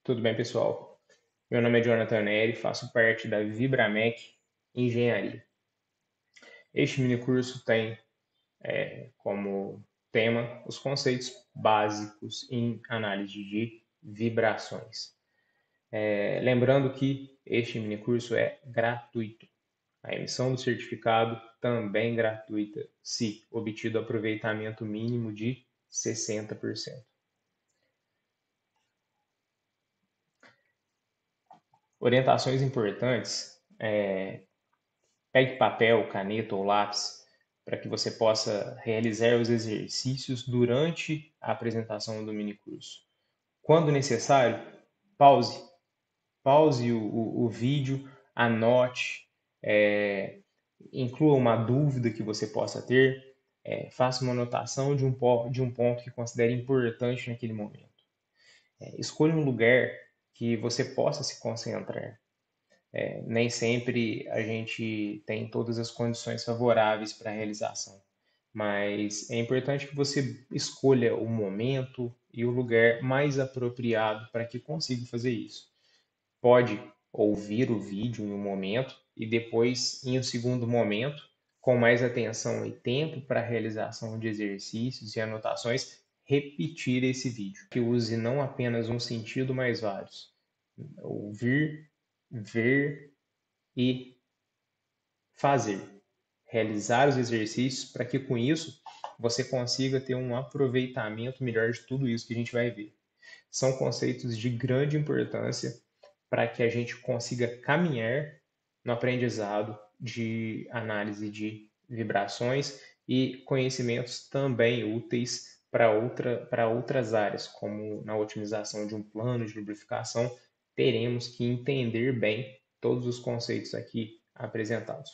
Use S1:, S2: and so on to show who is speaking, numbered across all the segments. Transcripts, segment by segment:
S1: Tudo bem, pessoal? Meu nome é Jonathan Neri, faço parte da Vibramec Engenharia. Este minicurso tem como tema os conceitos básicos em análise de vibrações. Lembrando que este minicurso é gratuito. A emissão do certificado também gratuita, se obtido aproveitamento mínimo de 60%. Orientações importantes: pegue papel, caneta ou lápis para que você possa realizar os exercícios durante a apresentação do minicurso. Quando necessário, pause. Pause o vídeo, anote, inclua uma dúvida que você possa ter, faça uma anotação de um ponto que considere importante naquele momento. Escolha um lugar que você possa se concentrar. Nem sempre a gente tem todas as condições favoráveis para a realização, mas é importante que você escolha o momento e o lugar mais apropriado para que consiga fazer isso. Pode ouvir o vídeo em um momento e depois, em um segundo momento, com mais atenção e tempo para a realização de exercícios e anotações, repetir esse vídeo, que use não apenas um sentido, mas vários. Ouvir, ver e fazer, realizar os exercícios para que com isso você consiga ter um aproveitamento melhor de tudo isso que a gente vai ver. São conceitos de grande importância para que a gente consiga caminhar no aprendizado de análise de vibrações e conhecimentos também úteis para outras áreas, como na otimização de um plano de lubrificação, teremos que entender bem todos os conceitos aqui apresentados.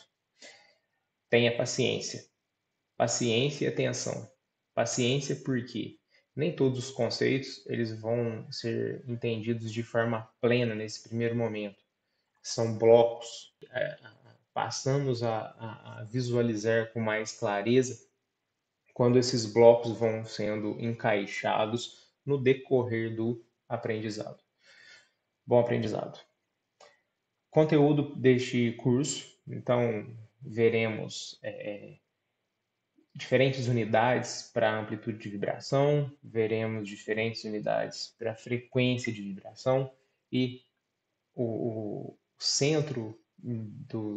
S1: Tenha paciência. Paciência e atenção. Paciência porque nem todos os conceitos eles vão ser entendidos de forma plena nesse primeiro momento. São blocos. Passamos a visualizar com mais clareza quando esses blocos vão sendo encaixados no decorrer do aprendizado. Bom aprendizado. Conteúdo deste curso, então veremos diferentes unidades para amplitude de vibração, veremos diferentes unidades para frequência de vibração e o centro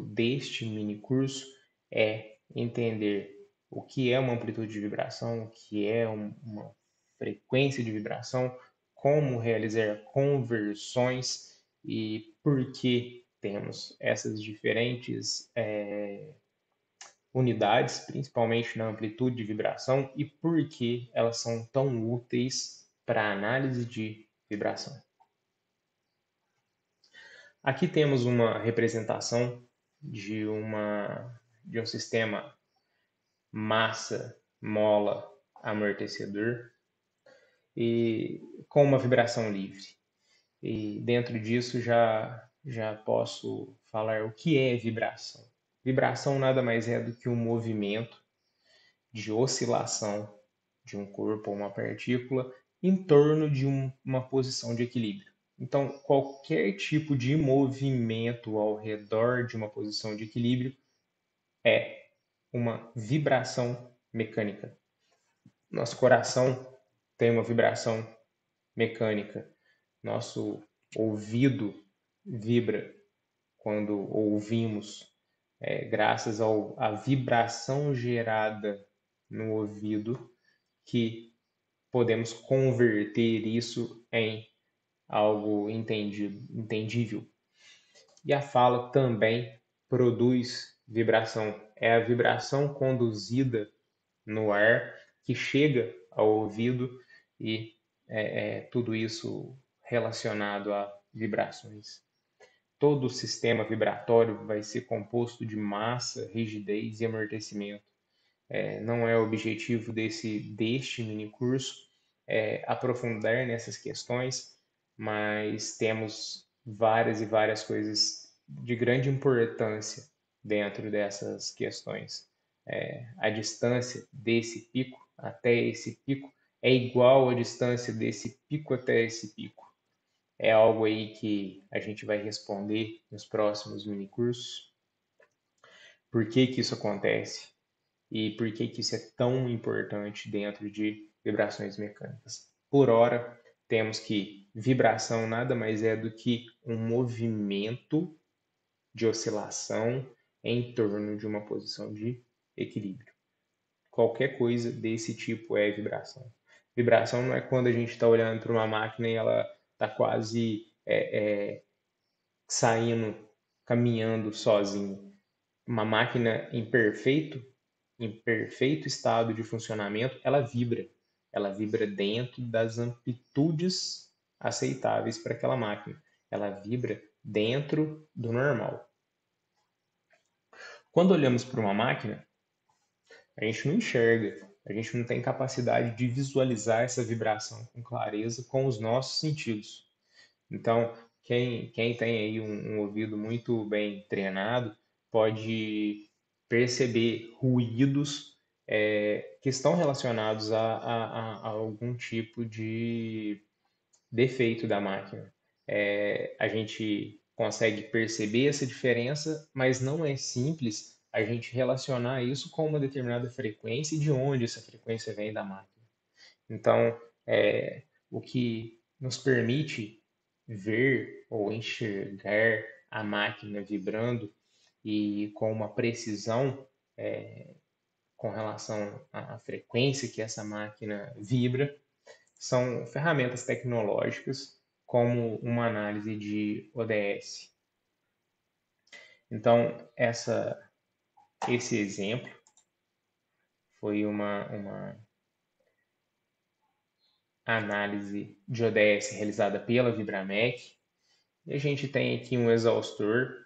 S1: deste mini curso é entender o que é uma amplitude de vibração, o que é uma frequência de vibração, como realizar conversões e por que temos essas diferentes unidades, principalmente na amplitude de vibração, e por que elas são tão úteis para a análise de vibração. Aqui temos uma representação de um sistema massa, mola, amortecedor e com uma vibração livre. E dentro disso já posso falar o que é vibração. Vibração nada mais é do que um movimento de oscilação de um corpo ou uma partícula em torno de uma posição de equilíbrio. Então, qualquer tipo de movimento ao redor de uma posição de equilíbrio é uma vibração mecânica. Nosso coração tem uma vibração mecânica. Nosso ouvido vibra quando ouvimos, graças à vibração gerada no ouvido, que podemos converter isso em algo entendível. E a fala também produz vibração. É a vibração conduzida no ar que chega ao ouvido e tudo isso relacionado a vibrações. Todo o sistema vibratório vai ser composto de massa, rigidez e amortecimento. Não é o objetivo deste mini curso aprofundar nessas questões, mas temos várias e várias coisas de grande importância dentro dessas questões. A distância desse pico até esse pico é igual à distância desse pico até esse pico. É algo aí que a gente vai responder nos próximos minicursos. Por que que isso acontece? E por que que isso é tão importante dentro de vibrações mecânicas? Por hora, temos que vibração nada mais é do que um movimento de oscilação em torno de uma posição de equilíbrio. Qualquer coisa desse tipo é vibração. Vibração não é quando a gente está olhando para uma máquina e ela está quase saindo, caminhando sozinha. Uma máquina em perfeito estado de funcionamento, ela vibra. Ela vibra dentro das amplitudes aceitáveis para aquela máquina. Ela vibra dentro do normal. Quando olhamos para uma máquina, a gente não enxerga, a gente não tem capacidade de visualizar essa vibração com clareza com os nossos sentidos. Então, quem tem aí um ouvido muito bem treinado pode perceber ruídos que estão relacionados a algum tipo de defeito da máquina. A gente consegue perceber essa diferença, mas não é simples a gente relacionar isso com uma determinada frequência e de onde essa frequência vem da máquina. Então, o que nos permite ver ou enxergar a máquina vibrando e com uma precisão com relação à frequência que essa máquina vibra são ferramentas tecnológicas como uma análise de ODS. Então, esse exemplo foi uma análise de ODS realizada pela Vibramec. E a gente tem aqui um exaustor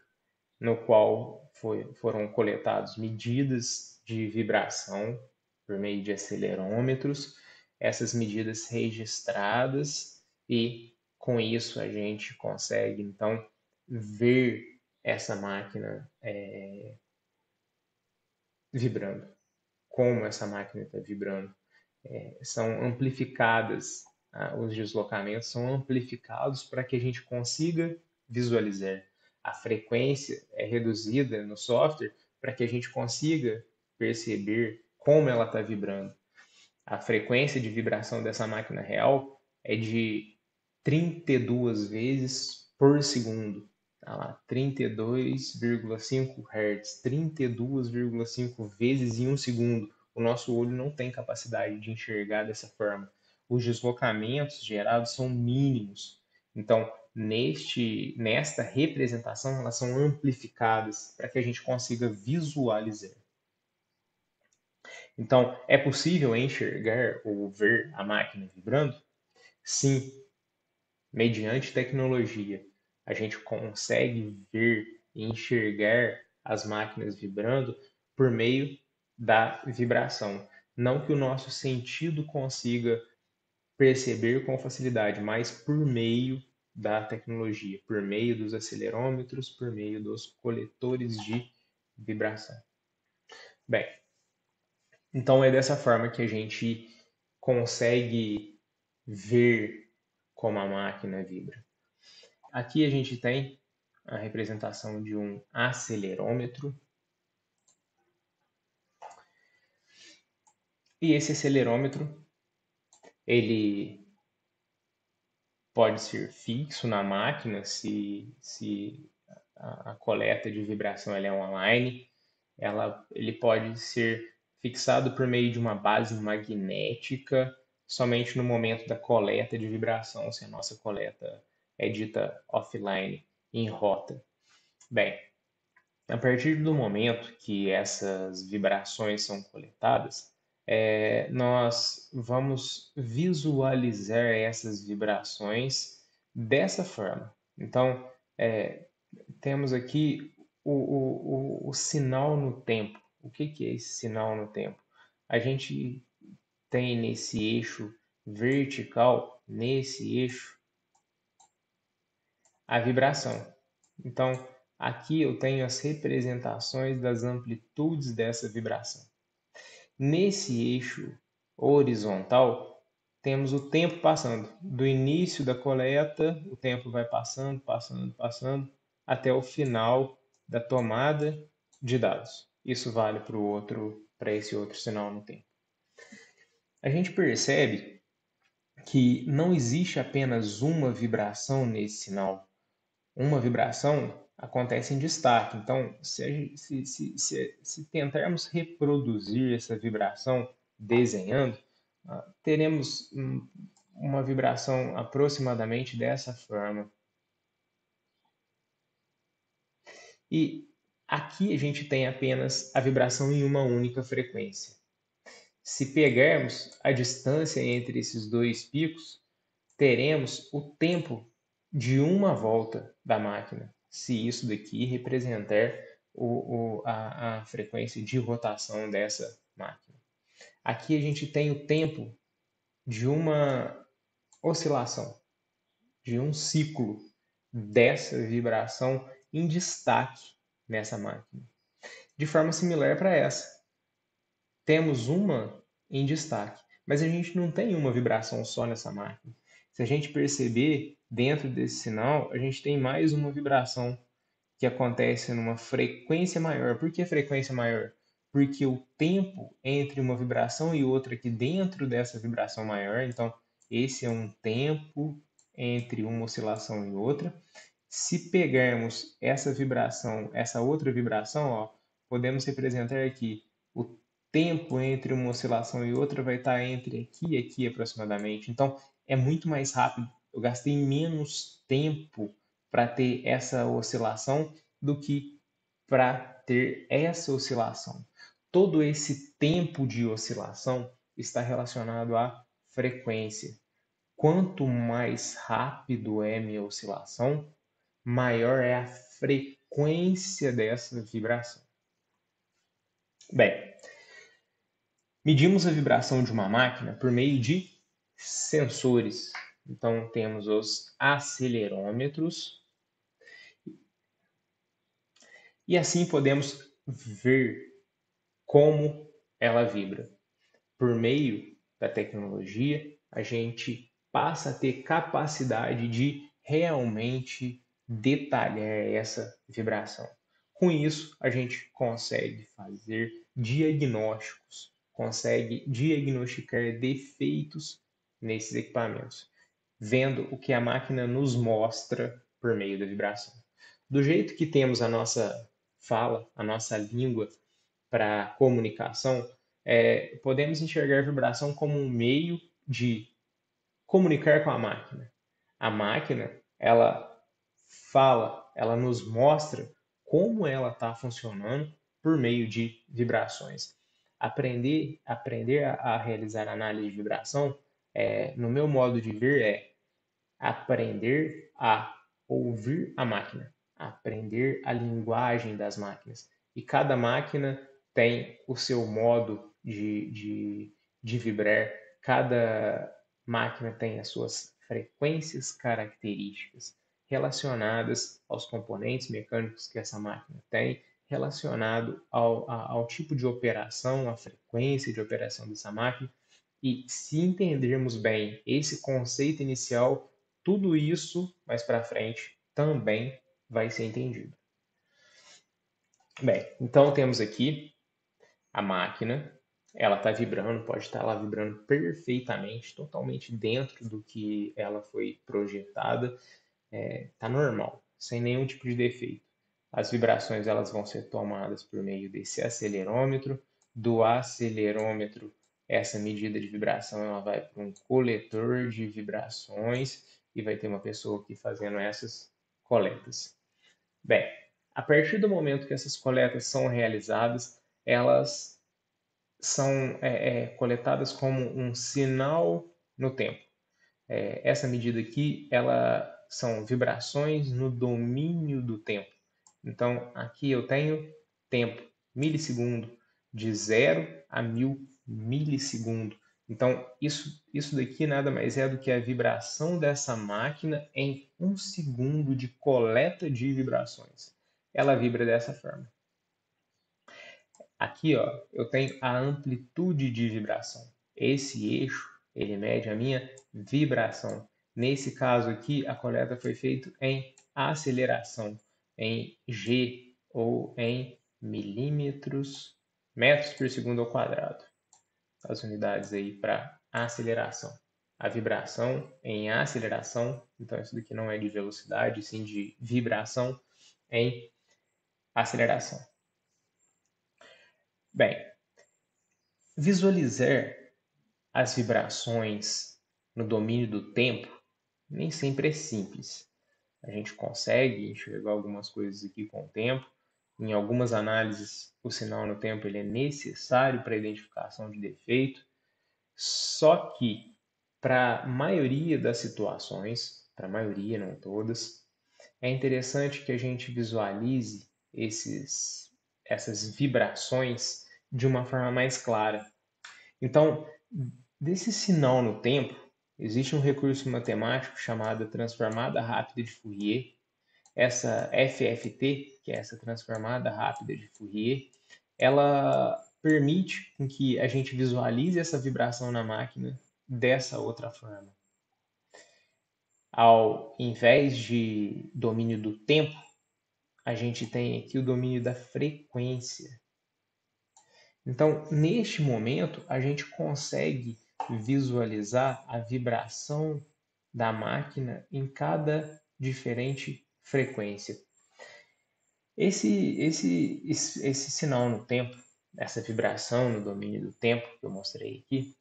S1: no qual foram coletadas medidas de vibração por meio de acelerômetros, essas medidas registradas e com isso a gente consegue então ver essa máquina vibrando, como essa máquina está vibrando. São amplificadas, os deslocamentos são amplificados para que a gente consiga visualizar. A frequência é reduzida no software para que a gente consiga perceber como ela está vibrando. A frequência de vibração dessa máquina real é de 32 vezes por segundo. Tá lá, 32,5 Hz, 32,5 vezes em um segundo. O nosso olho não tem capacidade de enxergar dessa forma. Os deslocamentos gerados são mínimos. Então, nesta representação, elas são amplificadas para que a gente consiga visualizar. Então, é possível enxergar ou ver a máquina vibrando? Sim, mediante tecnologia. A gente consegue ver e enxergar as máquinas vibrando por meio da vibração. Não que o nosso sentido consiga perceber com facilidade, mas por meio da tecnologia, por meio dos acelerômetros, por meio dos coletores de vibração. Bem, então é dessa forma que a gente consegue ver como a máquina vibra. Aqui a gente tem a representação de um acelerômetro. E esse acelerômetro, ele pode ser fixo na máquina se a coleta de vibração ela é online. Ele pode ser fixado por meio de uma base magnética somente no momento da coleta de vibração, se a nossa coleta é dita offline, em rota. Bem, a partir do momento que essas vibrações são coletadas, nós vamos visualizar essas vibrações dessa forma. Então, temos aqui o sinal no tempo. O que é esse sinal no tempo? A gente tem nesse eixo vertical, nesse eixo, a vibração. Então, aqui eu tenho as representações das amplitudes dessa vibração. Nesse eixo horizontal, temos o tempo passando. Do início da coleta, o tempo vai passando, passando, passando, até o final da tomada de dados. Isso vale para esse outro sinal no tempo. A gente percebe que não existe apenas uma vibração nesse sinal. Uma vibração acontece em destaque. Então, se tentarmos reproduzir essa vibração desenhando, teremos uma vibração aproximadamente dessa forma. E aqui a gente tem apenas a vibração em uma única frequência. Se pegarmos a distância entre esses dois picos, teremos o tempo de uma volta da máquina, se isso daqui representar a frequência de rotação dessa máquina. Aqui a gente tem o tempo de uma oscilação, de um ciclo dessa vibração em destaque nessa máquina. De forma similar para essa, temos uma em destaque, mas a gente não tem uma vibração só nessa máquina. Se a gente perceber, dentro desse sinal, a gente tem mais uma vibração que acontece numa frequência maior. Por que frequência maior? Porque o tempo entre uma vibração e outra aqui dentro dessa vibração maior, então esse é um tempo entre uma oscilação e outra. Se pegarmos essa vibração, essa outra vibração, ó, podemos representar aqui o tempo entre uma oscilação e outra vai estar entre aqui e aqui aproximadamente. Então, é muito mais rápido. Eu gastei menos tempo para ter essa oscilação do que para ter essa oscilação. Todo esse tempo de oscilação está relacionado à frequência. Quanto mais rápido é minha oscilação, maior é a frequência dessa vibração. Bem, medimos a vibração de uma máquina por meio de sensores. Então, temos os acelerômetros e assim podemos ver como ela vibra. Por meio da tecnologia, a gente passa a ter capacidade de realmente detalhar essa vibração. Com isso, a gente consegue fazer diagnósticos, consegue diagnosticar defeitos nesses equipamentos, vendo o que a máquina nos mostra por meio da vibração. Do jeito que temos a nossa fala, a nossa língua para comunicação, podemos enxergar a vibração como um meio de comunicar com a máquina. A máquina, ela fala, ela nos mostra como ela está funcionando por meio de vibrações. Aprender a realizar análise de vibração, no meu modo de ver, é aprender a ouvir a máquina, aprender a linguagem das máquinas. E cada máquina tem o seu modo de vibrar, cada máquina tem as suas frequências características relacionadas aos componentes mecânicos que essa máquina tem, relacionado ao tipo de operação, à frequência de operação dessa máquina. E se entendermos bem esse conceito inicial, tudo isso mais para frente também vai ser entendido. Bem, então temos aqui a máquina, ela está vibrando, pode estar lá vibrando perfeitamente, totalmente dentro do que ela foi projetada, está normal, sem nenhum tipo de defeito. As vibrações elas vão ser tomadas por meio desse acelerômetro. Do acelerômetro, essa medida de vibração ela vai para um coletor de vibrações e vai ter uma pessoa aqui fazendo essas coletas. Bem, a partir do momento que essas coletas são realizadas, elas são coletadas como um sinal no tempo. Essa medida aqui, ela são vibrações no domínio do tempo. Então, aqui eu tenho tempo, milissegundo, de 0 a 1000 milissegundo. Então, isso daqui nada mais é do que a vibração dessa máquina em 1 segundo de coleta de vibrações. Ela vibra dessa forma. Aqui, ó, eu tenho a amplitude de vibração. Esse eixo ele mede a minha vibração. Nesse caso aqui, a coleta foi feita em aceleração, em G ou em milímetros, metros por segundo ao quadrado. As unidades aí para aceleração. A vibração em aceleração, então isso daqui não é de velocidade, sim de vibração em aceleração. Bem, visualizar as vibrações no domínio do tempo nem sempre é simples. A gente consegue enxergar algumas coisas aqui com o tempo. Em algumas análises, o sinal no tempo ele é necessário para a identificação de defeito. Só que, para a maioria das situações, para a maioria, não todas, é interessante que a gente visualize essas vibrações de uma forma mais clara. Então, desse sinal no tempo, existe um recurso matemático chamado transformada rápida de Fourier. Essa FFT, que é essa transformada rápida de Fourier, ela permite que a gente visualize essa vibração na máquina dessa outra forma. Ao invés de domínio do tempo, a gente tem aqui o domínio da frequência. Então, neste momento, a gente consegue visualizar a vibração da máquina em cada diferente frequência. Esse sinal no tempo, essa vibração no domínio do tempo que eu mostrei aqui,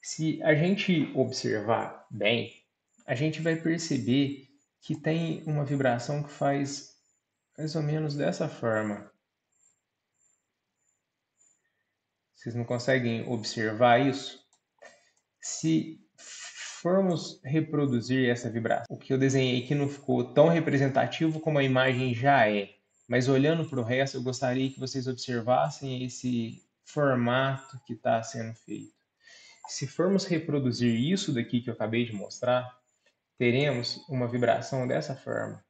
S1: se a gente observar bem, a gente vai perceber que tem uma vibração que faz mais ou menos dessa forma. Vocês não conseguem observar isso? Se formos reproduzir essa vibração, o que eu desenhei aqui não ficou tão representativo como a imagem já é, mas olhando para o resto, eu gostaria que vocês observassem esse formato que está sendo feito. Se formos reproduzir isso daqui que eu acabei de mostrar, teremos uma vibração dessa forma.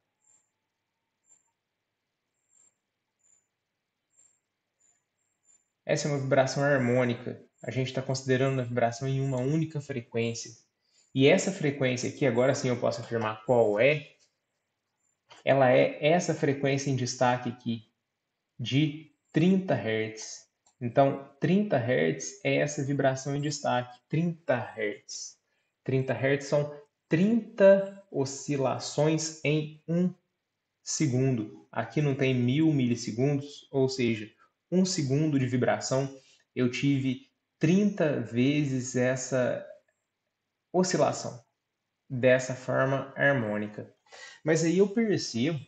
S1: Essa é uma vibração harmônica. A gente está considerando a vibração em uma única frequência. E essa frequência aqui, agora sim eu posso afirmar qual é. Ela é essa frequência em destaque aqui, de 30 Hz. Então, 30 Hz é essa vibração em destaque, 30 Hz. 30 Hz são 30 oscilações em 1 segundo. Aqui não tem 1000 milissegundos, ou seja, 1 segundo de vibração, eu tive 30 vezes essa oscilação, dessa forma harmônica. Mas aí eu percebo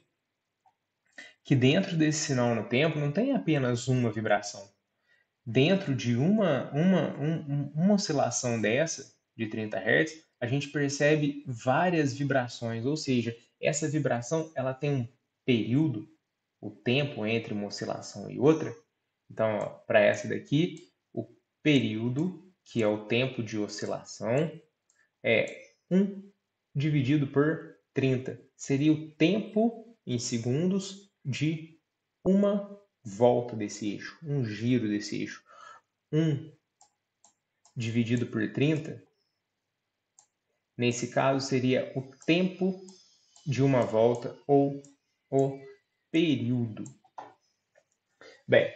S1: que dentro desse sinal no tempo não tem apenas uma vibração. Dentro de uma oscilação dessa, de 30 Hz, a gente percebe várias vibrações, ou seja, essa vibração ela tem um período, o tempo entre uma oscilação e outra. Então, para essa daqui, o período, que é o tempo de oscilação, é 1 dividido por 30. Seria o tempo em segundos de uma volta desse eixo, um giro desse eixo. 1 dividido por 30, nesse caso, seria o tempo de uma volta ou o período. Bem,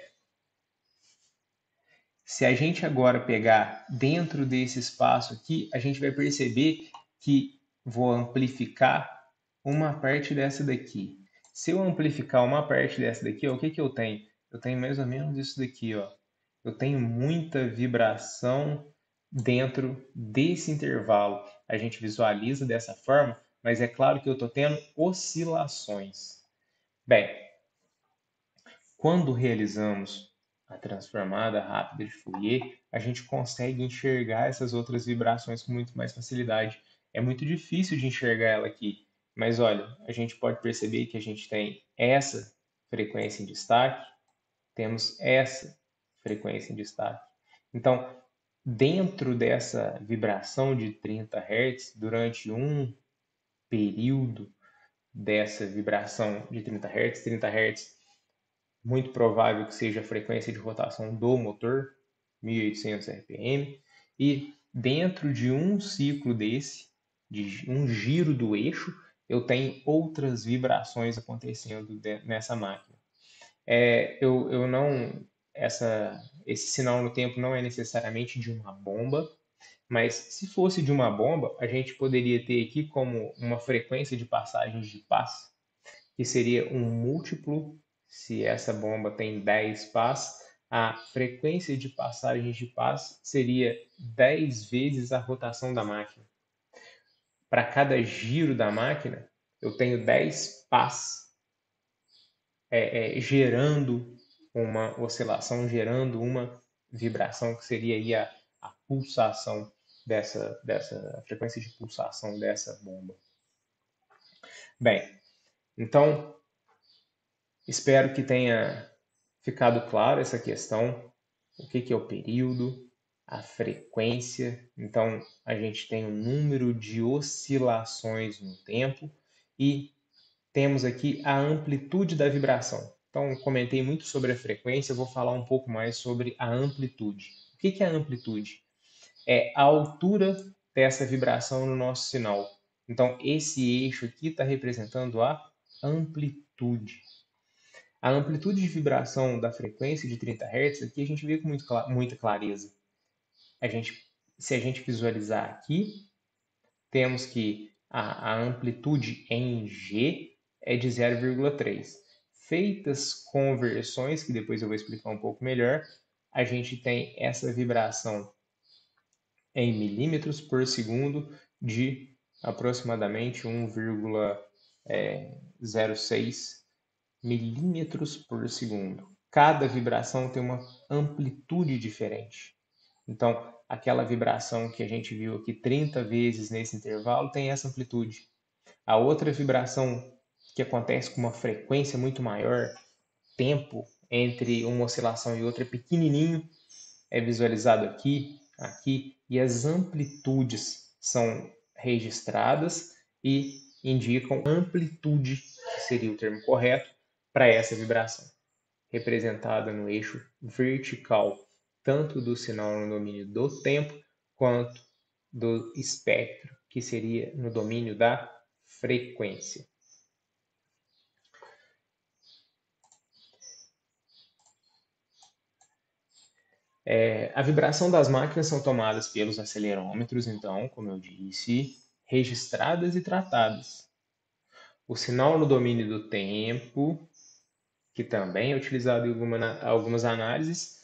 S1: se a gente agora pegar dentro desse espaço aqui, a gente vai perceber que vou amplificar uma parte dessa daqui. Se eu amplificar uma parte dessa daqui, ó, o que que eu tenho? Eu tenho mais ou menos isso daqui, ó. Eu tenho muita vibração dentro desse intervalo. A gente visualiza dessa forma, mas é claro que eu estou tendo oscilações. Bem, quando realizamos a transformada rápida de Fourier, a gente consegue enxergar essas outras vibrações com muito mais facilidade. É muito difícil de enxergar ela aqui, mas olha, a gente pode perceber que a gente tem essa frequência em destaque, temos essa frequência em destaque. Então, dentro dessa vibração de 30 Hz, durante um período dessa vibração de 30 Hz, 30 Hz muito provável que seja a frequência de rotação do motor, 1800 RPM, e dentro de um ciclo desse, de um giro do eixo, eu tenho outras vibrações acontecendo nessa máquina. Eu não, esse sinal no tempo não é necessariamente de uma bomba, mas se fosse de uma bomba, a gente poderia ter aqui como uma frequência de passagens de pás, que seria um múltiplo, se essa bomba tem 10 pás, a frequência de passagens de pás seria 10 vezes a rotação da máquina. Para cada giro da máquina, eu tenho 10 pás gerando uma oscilação, gerando uma vibração, que seria aí a pulsação dessa frequência de pulsação dessa bomba. Bem, então espero que tenha ficado claro essa questão, o que é o período, a frequência. Então a gente tem um número de oscilações no tempo e temos aqui a amplitude da vibração. Então, comentei muito sobre a frequência, vou falar um pouco mais sobre a amplitude. O que é a amplitude? É a altura dessa vibração no nosso sinal. Então, esse eixo aqui está representando a amplitude. A amplitude de vibração da frequência de 30 Hz, aqui a gente vê com muita clareza. Se a gente visualizar aqui, temos que a amplitude em G é de 0,3. Feitas conversões, que depois eu vou explicar um pouco melhor, a gente tem essa vibração em milímetros por segundo de aproximadamente 1,06 milímetros por segundo. Cada vibração tem uma amplitude diferente. Então, aquela vibração que a gente viu aqui 30 vezes nesse intervalo tem essa amplitude. A outra vibração que acontece com uma frequência muito maior, tempo entre uma oscilação e outra é pequenininho, é visualizado aqui, aqui, e as amplitudes são registradas e indicam amplitude, que seria o termo correto, para essa vibração, representada no eixo vertical, tanto do sinal no domínio do tempo, quanto do espectro, que seria no domínio da frequência. A vibração das máquinas são tomadas pelos acelerômetros, então, como eu disse, registradas e tratadas. O sinal no domínio do tempo, que também é utilizado em algumas análises,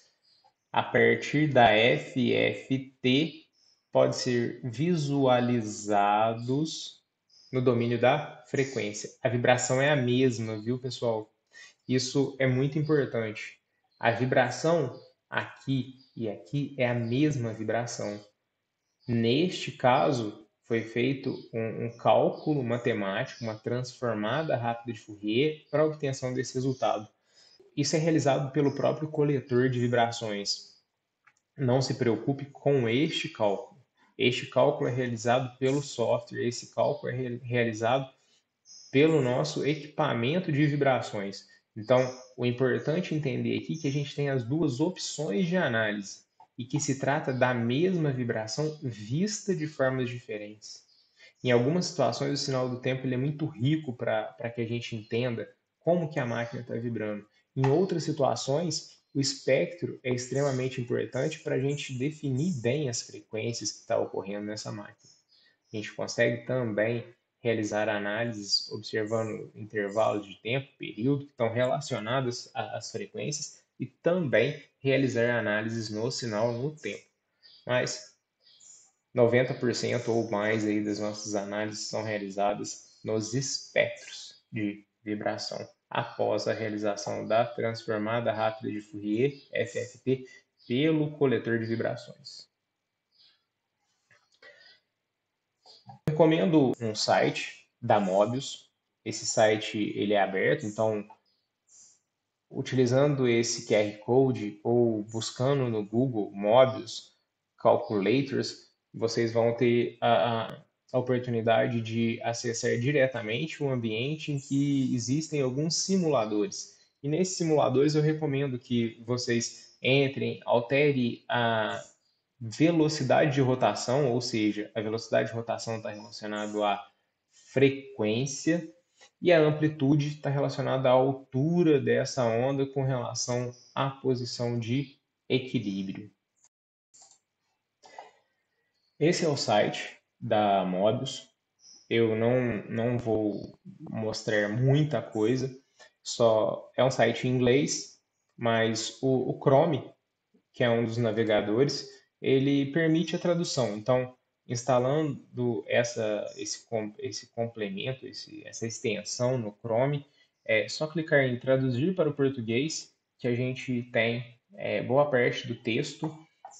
S1: a partir da FFT, pode ser visualizados no domínio da frequência. A vibração é a mesma, viu, pessoal? Isso é muito importante. A vibração aqui e aqui é a mesma vibração. Neste caso, foi feito um cálculo matemático, uma transformada rápida de Fourier para a obtenção desse resultado. Isso é realizado pelo próprio coletor de vibrações. Não se preocupe com este cálculo. Este cálculo é realizado pelo software, esse cálculo é realizado pelo nosso equipamento de vibrações. Então, o importante é entender aqui que a gente tem as duas opções de análise e que se trata da mesma vibração vista de formas diferentes. Em algumas situações, o sinal do tempo ele é muito rico para que a gente entenda como que a máquina está vibrando. Em outras situações, o espectro é extremamente importante para a gente definir bem as frequências que estão ocorrendo nessa máquina. A gente consegue também realizar análises observando intervalos de tempo, período, que estão relacionados às frequências e também realizar análises no sinal no tempo. Mas 90% ou mais aí das nossas análises são realizadas nos espectros de vibração, após a realização da transformada rápida de Fourier, FFT, pelo coletor de vibrações. Recomendo um site da Mobius. Esse site ele é aberto, então utilizando esse QR Code ou buscando no Google Mobius Calculators, vocês vão ter a oportunidade de acessar diretamente um ambiente em que existem alguns simuladores. E nesses simuladores eu recomendo que vocês entrem, alterem velocidade de rotação, ou seja, a velocidade de rotação está relacionada à frequência, e a amplitude está relacionada à altura dessa onda com relação à posição de equilíbrio. Esse é o site da Mobius. Eu não vou mostrar muita coisa, só é um site em inglês, mas o Chrome, que é um dos navegadores, ele permite a tradução. Então, instalando esse complemento, essa extensão no Chrome, é só clicar em traduzir para o português, que a gente tem boa parte do texto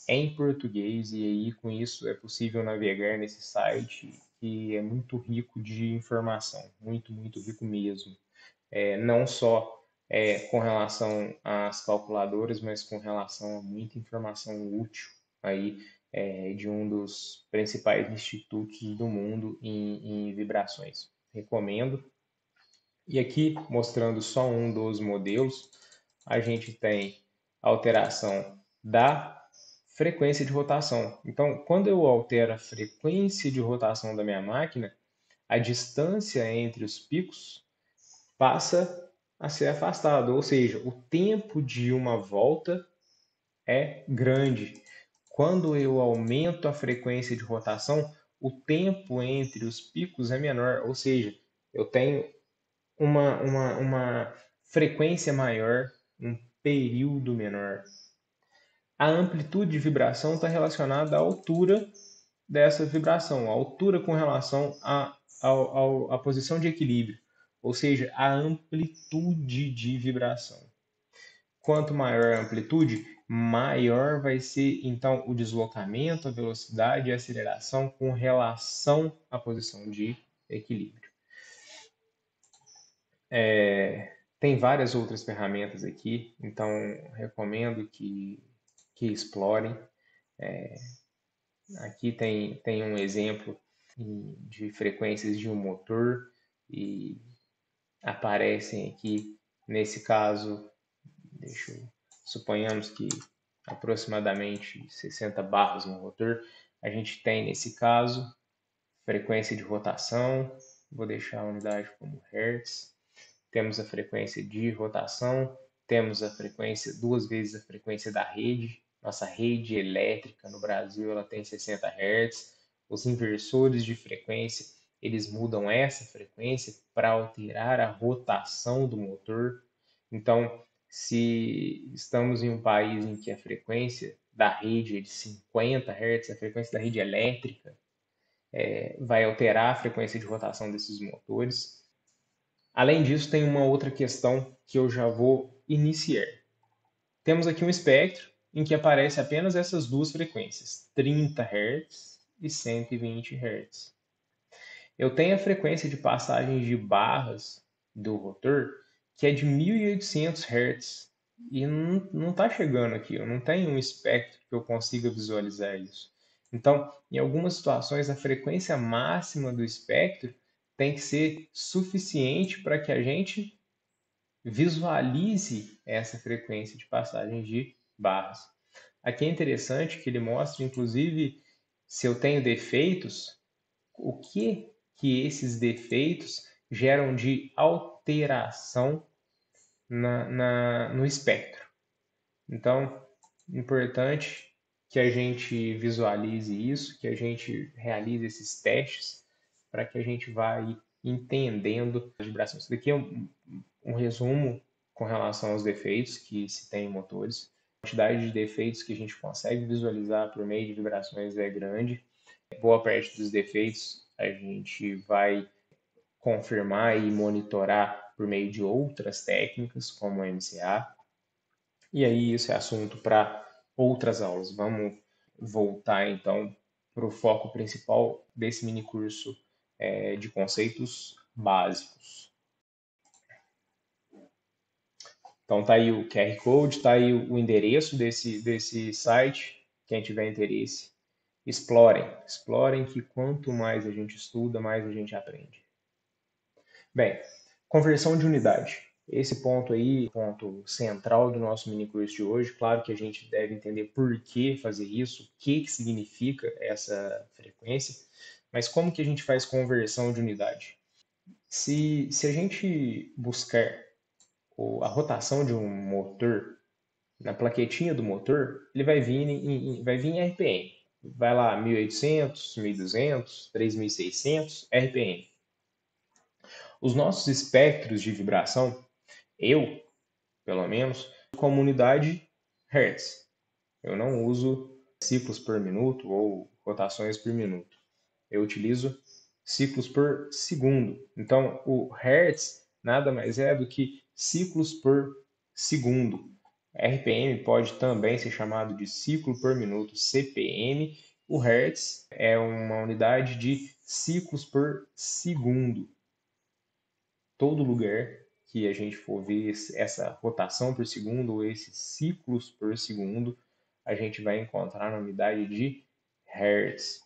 S1: em português, e aí com isso é possível navegar nesse site que é muito rico de informação, muito, muito rico mesmo. Não só com relação às calculadoras, mas com relação a muita informação útil aí de um dos principais institutos do mundo em vibrações. Recomendo. E aqui, mostrando só um dos modelos, a gente tem a alteração da frequência de rotação. Então, quando eu altero a frequência de rotação da minha máquina, a distância entre os picos passa a ser afastado, ou seja, o tempo de uma volta é grande. Quando eu aumento a frequência de rotação, o tempo entre os picos é menor, ou seja, eu tenho uma frequência maior, um período menor. A amplitude de vibração está relacionada à altura dessa vibração, a altura com relação à posição de equilíbrio, ou seja, a amplitude de vibração. Quanto maior a amplitude, maior vai ser então o deslocamento, a velocidade e a aceleração com relação à posição de equilíbrio. Tem várias outras ferramentas aqui, então recomendo que explorem. Aqui tem um exemplo de frequências de um motor e aparecem aqui, nesse caso, suponhamos que aproximadamente 60 barras no rotor. A gente tem, nesse caso, frequência de rotação, vou deixar a unidade como Hertz. Temos a frequência de rotação, temos a frequência, duas vezes a frequência da rede. Nossa rede elétrica no Brasil ela tem 60 Hz. Os inversores de frequência, eles mudam essa frequência para alterar a rotação do motor. Então, se estamos em um país em que a frequência da rede é de 50 Hz, a frequência da rede elétrica vai alterar a frequência de rotação desses motores. Além disso, tem uma outra questão que eu já vou iniciar. Temos aqui um espectro em que aparece apenas essas duas frequências, 30 Hz e 120 Hz. Eu tenho a frequência de passagem de barras do rotor que é de 1800 Hz e não está chegando aqui, eu não tenho um espectro que eu consiga visualizar isso. Então, em algumas situações, a frequência máxima do espectro tem que ser suficiente para que a gente visualize essa frequência de passagem de barras. Aqui é interessante que ele mostra, inclusive, se eu tenho defeitos, o que esses defeitos geram de alteração no espectro. Então, importante que a gente visualize isso, que a gente realize esses testes para que a gente vá entendendo as vibrações. Isso daqui é um resumo com relação aos defeitos que se tem em motores. A quantidade de defeitos que a gente consegue visualizar por meio de vibrações é grande. Boa parte dos defeitos a gente vai confirmar e monitorar por meio de outras técnicas, como o MCA. E aí isso é assunto para outras aulas. Vamos voltar então para o foco principal desse mini curso de conceitos básicos. Então tá aí o QR Code, tá aí o endereço desse site. Quem tiver interesse, explorem que quanto mais a gente estuda, mais a gente aprende. Bem, conversão de unidade. Esse ponto aí, ponto central do nosso mini curso de hoje. Claro que a gente deve entender por que fazer isso, o que significa essa frequência, mas como que a gente faz conversão de unidade? Se a gente buscar a rotação de um motor na plaquetinha do motor, ele vai vir em RPM. Vai lá 1800, 1200, 3600 RPM. Os nossos espectros de vibração, eu, pelo menos, como unidade Hertz. Eu não uso ciclos por minuto ou rotações por minuto. Eu utilizo ciclos por segundo. Então, o Hertz nada mais é do que ciclos por segundo. RPM pode também ser chamado de ciclo por minuto, CPM. O Hertz é uma unidade de ciclos por segundo. Todo lugar que a gente for ver essa rotação por segundo ou esses ciclos por segundo, a gente vai encontrar na unidade de Hertz.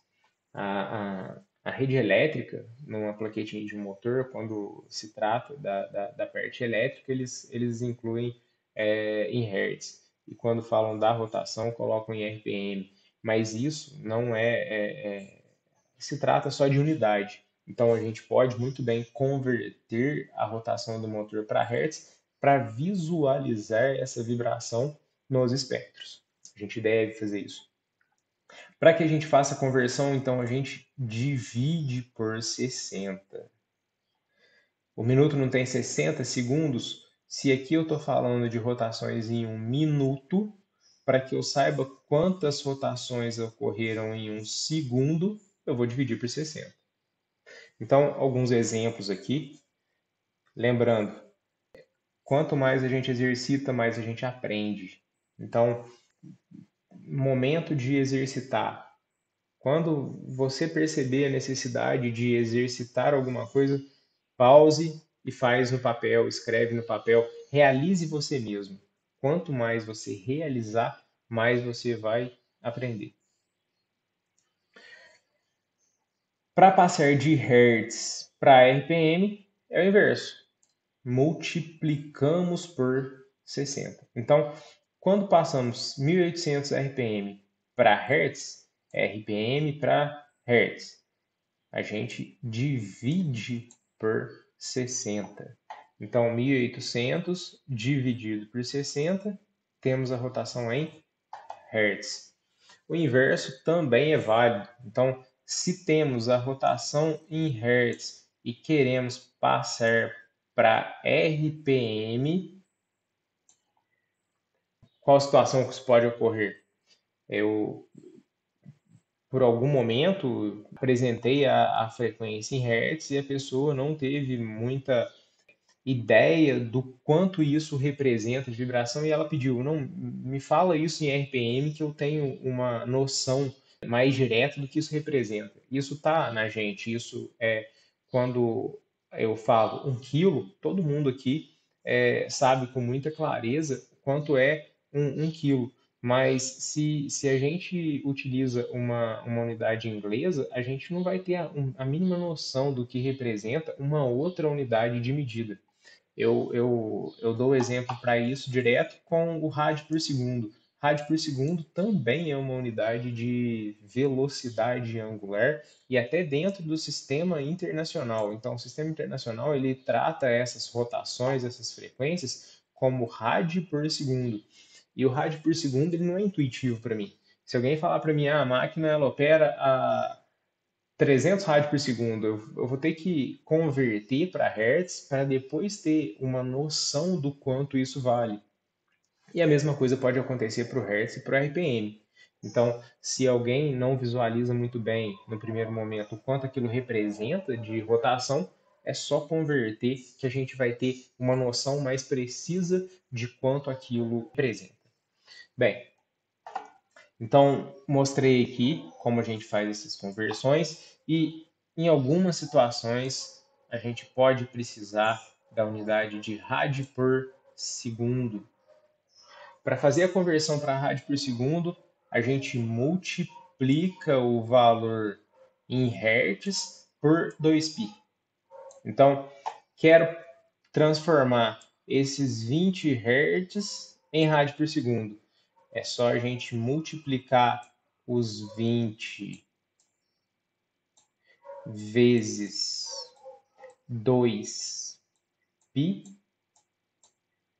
S1: A rede elétrica, numa plaquetinha de motor, quando se trata da parte elétrica, eles incluem em Hertz. E quando falam da rotação, colocam em RPM. Mas isso não se trata só de unidade. Então a gente pode muito bem converter a rotação do motor para Hertz para visualizar essa vibração nos espectros. A gente deve fazer isso. Para que a gente faça a conversão, então a gente divide por 60. O minuto não tem 60 segundos? Se aqui eu estou falando de rotações em um minuto, para que eu saiba quantas rotações ocorreram em um segundo, eu vou dividir por 60. Então, alguns exemplos aqui. Lembrando, quanto mais a gente exercita, mais a gente aprende. Então, momento de exercitar. Quando você perceber a necessidade de exercitar alguma coisa, pause e faz no papel, escreve no papel, realize você mesmo. Quanto mais você realizar, mais você vai aprender. Para passar de Hertz para RPM, é o inverso. Multiplicamos por 60. Então, quando passamos 1800 RPM para Hertz, RPM para Hertz, a gente divide por 60. Então, 1800 dividido por 60, temos a rotação em Hertz. O inverso também é válido. Então, se temos a rotação em Hertz e queremos passar para RPM, qual situação que isso pode ocorrer? Eu, por algum momento, apresentei a frequência em Hertz e a pessoa não teve muita ideia do quanto isso representa de vibração e ela pediu, não, me fala isso em RPM que eu tenho uma noção mais direta do que isso representa. Isso tá na gente, isso é quando eu falo 1 quilo, todo mundo aqui sabe com muita clareza quanto é 1 quilo. Mas se a gente utiliza uma unidade inglesa, a gente não vai ter a mínima noção do que representa uma outra unidade de medida. Eu dou exemplo para isso direto com o rádio por segundo. Rádio por segundo também é uma unidade de velocidade angular e até dentro do sistema internacional. Então, o sistema internacional ele trata essas rotações, essas frequências como rádio por segundo. E o rádio por segundo ele não é intuitivo para mim. Se alguém falar para mim, a máquina ela opera a 300 rádios por segundo, eu vou ter que converter para Hertz para depois ter uma noção do quanto isso vale. E a mesma coisa pode acontecer para o Hertz e para o RPM. Então, se alguém não visualiza muito bem no primeiro momento o quanto aquilo representa de rotação, é só converter que a gente vai ter uma noção mais precisa de quanto aquilo representa. Bem, então, mostrei aqui como a gente faz essas conversões e em algumas situações a gente pode precisar da unidade de rádio por segundo. Para fazer a conversão para rádio por segundo, a gente multiplica o valor em hertz por 2π. Então, quero transformar esses 20 Hz em rádio por segundo? É só a gente multiplicar os 20 vezes 2π,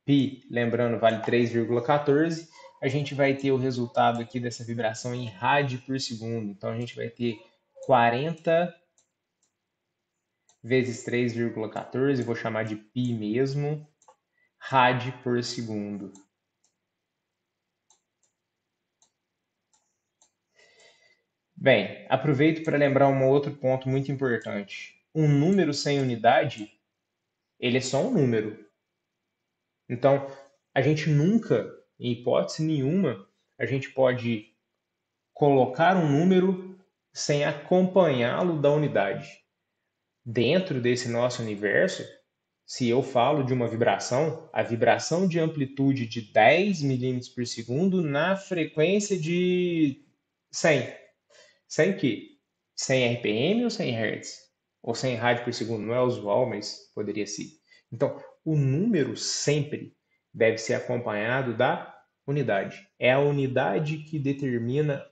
S1: π, lembrando, vale 3,14, a gente vai ter o resultado aqui dessa vibração em rádio por segundo. Então a gente vai ter 40 vezes 3,14, vou chamar de π mesmo, rádio por segundo. Bem, aproveito para lembrar um outro ponto muito importante. Um número sem unidade, ele é só um número. Então, a gente nunca, em hipótese nenhuma, a gente pode colocar um número sem acompanhá-lo da unidade. Dentro desse nosso universo, se eu falo de uma vibração, a vibração de amplitude de 10 milímetros por segundo na frequência de 100. 100 o quê? 100 RPM ou 100 Hz? Ou 100 rádio por segundo? Não é usual, mas poderia ser. Então, o número sempre deve ser acompanhado da unidade. É a unidade que determina,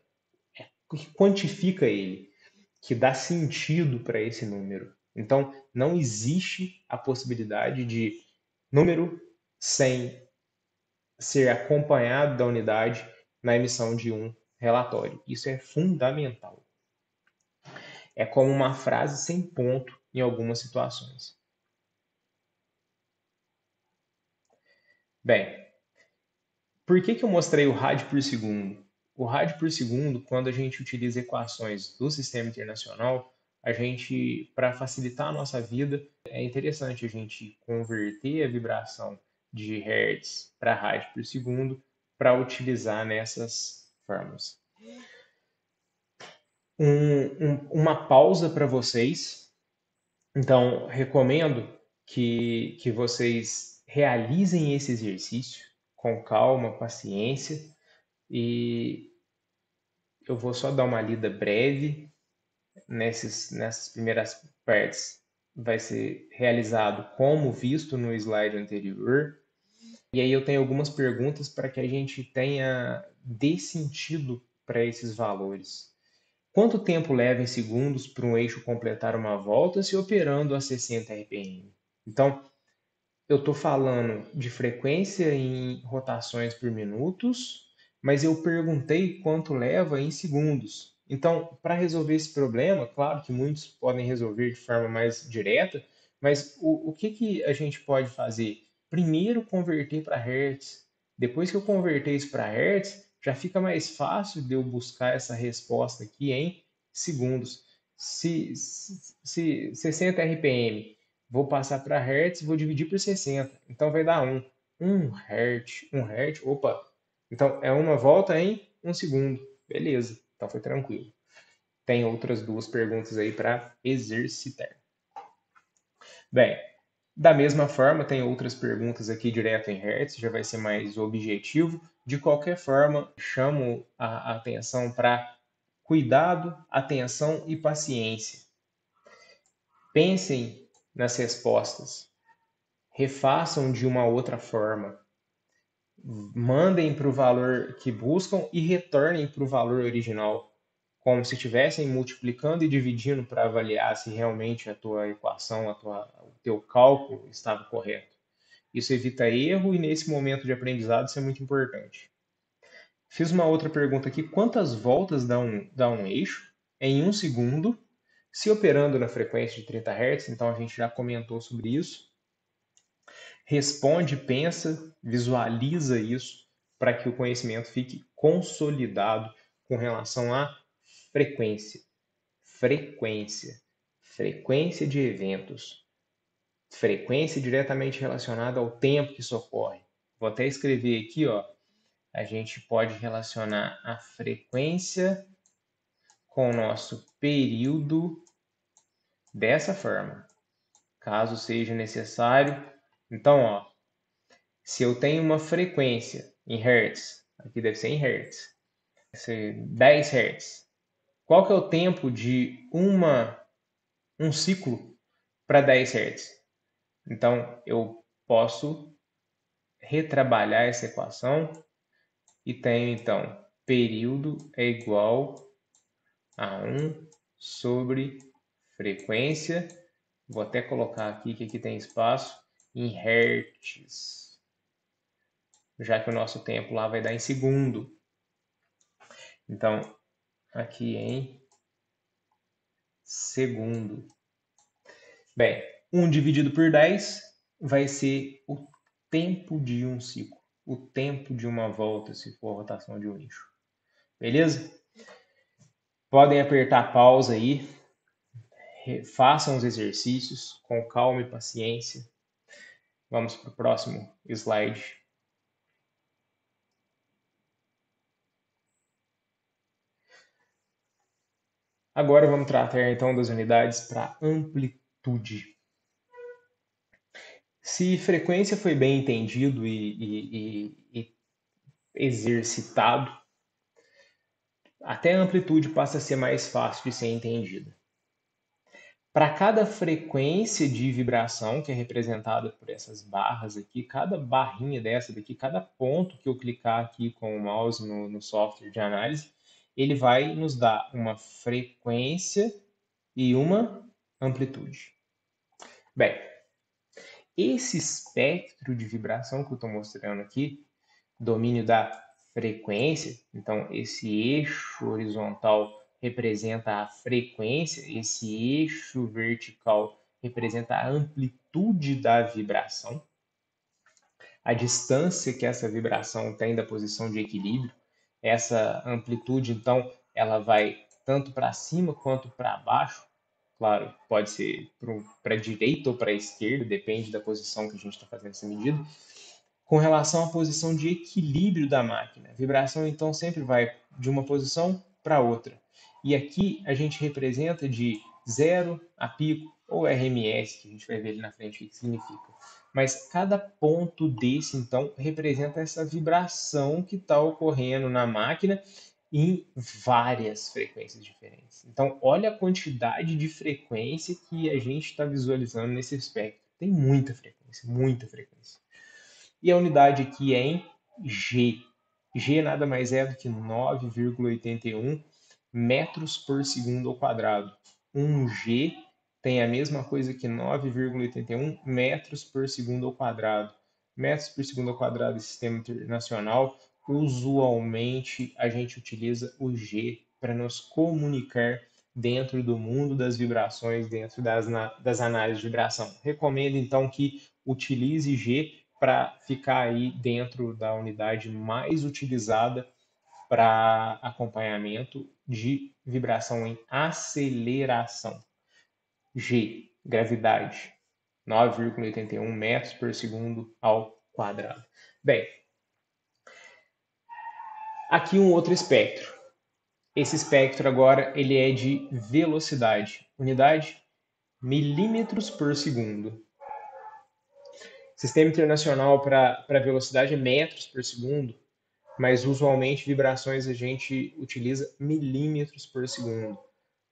S1: que quantifica ele, que dá sentido para esse número. Então, não existe a possibilidade de número sem ser acompanhado da unidade na emissão de um relatório. Isso é fundamental. É como uma frase sem ponto em algumas situações. Bem, por que eu mostrei o rádio por segundo? O rádio por segundo, quando a gente utiliza equações do sistema internacional, a gente, para facilitar a nossa vida, é interessante a gente converter a vibração de hertz para rádio por segundo para utilizar nessas formas. Uma pausa para vocês. Então, recomendo que vocês realizem esse exercício com calma, paciência, e eu vou só dar uma lida breve nessas primeiras partes. Vai ser realizado como visto no slide anterior. E aí eu tenho algumas perguntas para que a gente tenha dê sentido para esses valores. Quanto tempo leva em segundos para um eixo completar uma volta se operando a 60 RPM? Então, eu estou falando de frequência em rotações por minutos, mas eu perguntei quanto leva em segundos. Então, para resolver esse problema, claro que muitos podem resolver de forma mais direta, mas o que a gente pode fazer? Primeiro, converter para Hertz. Depois que eu converter isso para Hertz, já fica mais fácil de eu buscar essa resposta aqui em segundos. Se 60 RPM, vou passar para Hertz e vou dividir por 60. Então vai dar 1. 1 Hertz, opa. Então é uma volta em 1 segundo. Beleza, então foi tranquilo. Tem outras duas perguntas aí para exercitar. Bem, da mesma forma, tem outras perguntas aqui direto em Hertz, já vai ser mais objetivo. De qualquer forma, chamo a atenção para cuidado, atenção e paciência. Pensem nas respostas. Refaçam de uma outra forma. Mandem para o valor que buscam e retornem para o valor original, como se estivessem multiplicando e dividindo para avaliar se realmente a tua equação, o teu cálculo estava correto. Isso evita erro e nesse momento de aprendizado isso é muito importante. Fiz uma outra pergunta aqui: quantas voltas dá um eixo em 1 segundo, se operando na frequência de 30 Hz? Então a gente já comentou sobre isso. Responde, pensa, visualiza isso para que o conhecimento fique consolidado com relação à frequência. Frequência. Frequência de eventos. Frequência diretamente relacionada ao tempo que isso ocorre. Vou até escrever aqui, ó. A gente pode relacionar a frequência com o nosso período dessa forma, caso seja necessário. Então, ó, se eu tenho uma frequência em Hertz, aqui deve ser em Hertz, deve ser 10 Hertz, qual que é o tempo de um ciclo para 10 Hertz? Então, eu posso retrabalhar essa equação e tenho então período é igual a 1 sobre frequência. Vou até colocar aqui que aqui tem espaço em hertz, já que o nosso tempo lá vai dar em segundo. Então, aqui em segundo. Bem, 1 dividido por 10 vai ser o tempo de um ciclo, o tempo de uma volta, se for a rotação de um eixo. Beleza? Podem apertar pausa aí, façam os exercícios com calma e paciência. Vamos para o próximo slide. Agora vamos tratar então das unidades para amplitude. Se frequência foi bem entendido e exercitado, até a amplitude passa a ser mais fácil de ser entendida. Para cada frequência de vibração, que é representada por essas barras aqui, cada barrinha dessa daqui, cada ponto que eu clicar aqui com o mouse no software de análise, ele vai nos dar uma frequência e uma amplitude. Bem, esse espectro de vibração que eu estou mostrando aqui, domínio da frequência, então esse eixo horizontal representa a frequência, esse eixo vertical representa a amplitude da vibração, a distância que essa vibração tem da posição de equilíbrio. Essa amplitude, então, ela vai tanto para cima quanto para baixo. Claro, pode ser para a direita ou para a esquerda, depende da posição que a gente está fazendo essa medida. Com relação à posição de equilíbrio da máquina, a vibração então sempre vai de uma posição para outra. E aqui a gente representa de zero a pico, ou RMS, que a gente vai ver ali na frente o que significa. Mas cada ponto desse, então, representa essa vibração que está ocorrendo na máquina em várias frequências diferentes. Então, olha a quantidade de frequência que a gente está visualizando nesse espectro. Tem muita frequência, muita frequência. E a unidade aqui é em G. G nada mais é do que 9,81 metros por segundo ao quadrado. 1G tem a mesma coisa que 9,81 metros por segundo ao quadrado. Metros por segundo ao quadrado em sistema internacional, usualmente a gente utiliza o G para nos comunicar dentro do mundo das vibrações, dentro das análises de vibração. Recomendo então que utilize G para ficar aí dentro da unidade mais utilizada para acompanhamento de vibração em aceleração. G, gravidade, 9,81 metros por segundo ao quadrado. Bem, aqui um outro espectro. Esse espectro agora ele é de velocidade. Unidade, milímetros por segundo. Sistema internacional para velocidade é metros por segundo, mas usualmente vibrações a gente utiliza milímetros por segundo.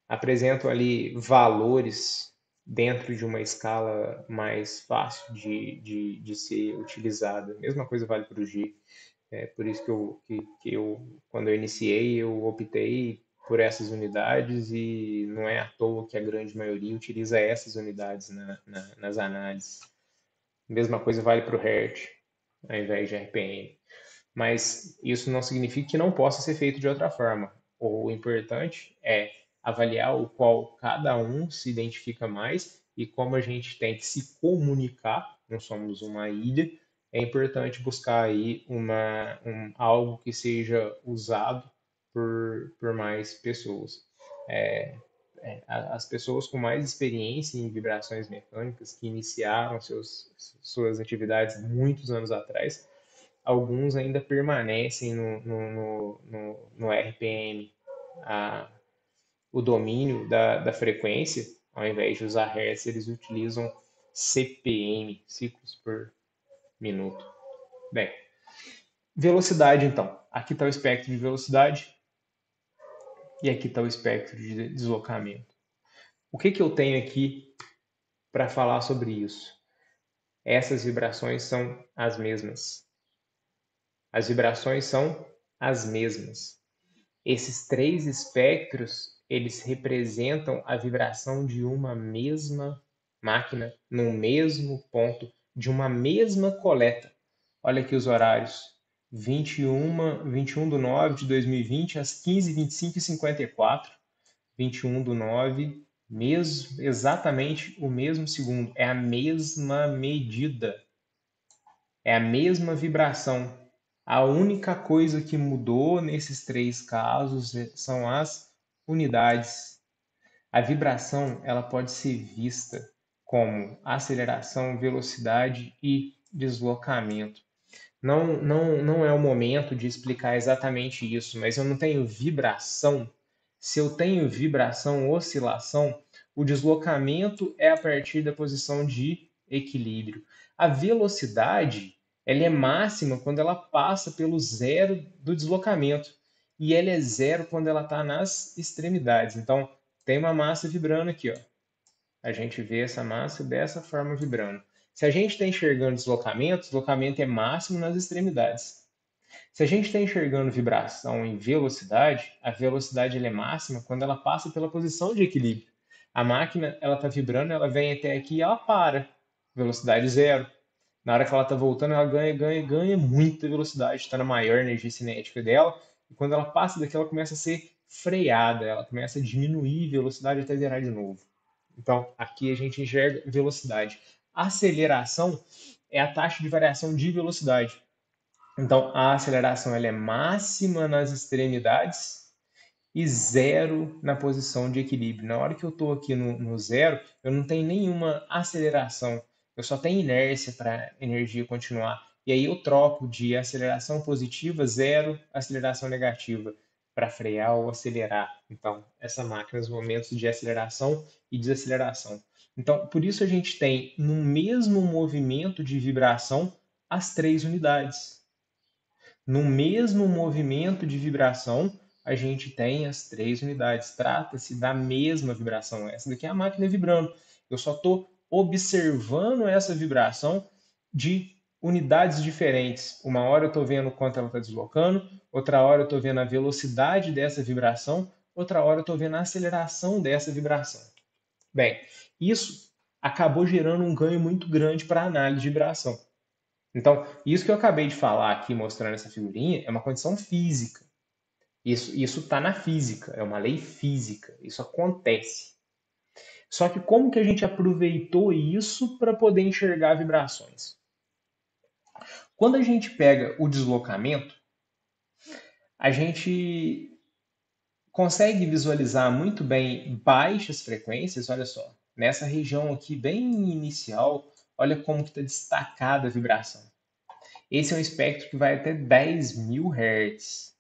S1: Apresentam ali valores dentro de uma escala mais fácil de ser utilizada. Mesma coisa vale para o G. É por isso que eu, quando eu iniciei, eu optei por essas unidades e não é à toa que a grande maioria utiliza essas unidades nas análises. Mesma coisa vale para o Hertz, ao invés de RPM. Mas isso não significa que não possa ser feito de outra forma. O importante é avaliar o qual cada um se identifica mais e como a gente tem que se comunicar, não somos uma ilha, é importante buscar aí algo que seja usado por mais pessoas. As pessoas com mais experiência em vibrações mecânicas, que iniciaram suas atividades muitos anos atrás, alguns ainda permanecem no RPM, o domínio da frequência, ao invés de usar Hertz, eles utilizam CPM, ciclos por minuto. Bem, velocidade então. Aqui está o espectro de velocidade e aqui está o espectro de deslocamento. O que eu tenho aqui para falar sobre isso? Essas vibrações são as mesmas. As vibrações são as mesmas. Esses três espectros, eles representam a vibração de uma mesma máquina, num mesmo ponto, de uma mesma coleta. Olha aqui os horários. 21 de 9 de 2020, às 15h25 e 54. 21 do 9, mesmo, exatamente o mesmo segundo. É a mesma medida. É a mesma vibração. A única coisa que mudou nesses três casos são as unidades. A vibração, ela pode ser vista como aceleração, velocidade e deslocamento. Não é o momento de explicar exatamente isso, mas eu não tenho vibração. Se eu tenho vibração, oscilação, o deslocamento é a partir da posição de equilíbrio. A velocidade, ela é máxima quando ela passa pelo zero do deslocamento e ela é zero quando ela está nas extremidades. Então, tem uma massa vibrando aqui, ó. A gente vê essa massa dessa forma vibrando. Se a gente está enxergando deslocamento, deslocamento é máximo nas extremidades. Se a gente está enxergando vibração em velocidade, a velocidade é máxima quando ela passa pela posição de equilíbrio. A máquina ela está vibrando, ela vem até aqui e ela para. Velocidade zero. Na hora que ela está voltando, ela ganha muita velocidade, está na maior energia cinética dela. E quando ela passa daqui, ela começa a ser freada, ela começa a diminuir a velocidade até virar de novo. Então, aqui a gente enxerga velocidade. Aceleração é a taxa de variação de velocidade. Então, a aceleração ela é máxima nas extremidades e zero na posição de equilíbrio. Na hora que eu estou aqui no zero, eu não tenho nenhuma aceleração. Eu só tenho inércia para a energia continuar. E aí eu troco de aceleração positiva, zero, aceleração negativa, para frear ou acelerar. Então, essa máquina, os momentos de aceleração e desaceleração. Então, por isso a gente tem no mesmo movimento de vibração as três unidades. No mesmo movimento de vibração, a gente tem as três unidades. Trata-se da mesma vibração. Essa daqui é a máquina vibrando. Eu só estou observando essa vibração de unidades diferentes. Uma hora eu estou vendo quanto ela está deslocando, outra hora eu estou vendo a velocidade dessa vibração, outra hora eu estou vendo a aceleração dessa vibração. Bem, isso acabou gerando um ganho muito grande para a análise de vibração. Então, isso que eu acabei de falar aqui, mostrando essa figurinha, é uma condição física. Isso está na física, é uma lei física, isso acontece. Só que como que a gente aproveitou isso para poder enxergar vibrações? Quando a gente pega o deslocamento, a gente consegue visualizar muito bem baixas frequências, olha só, nessa região aqui bem inicial, olha como que está destacada a vibração. Esse é um espectro que vai até 10.000 Hz.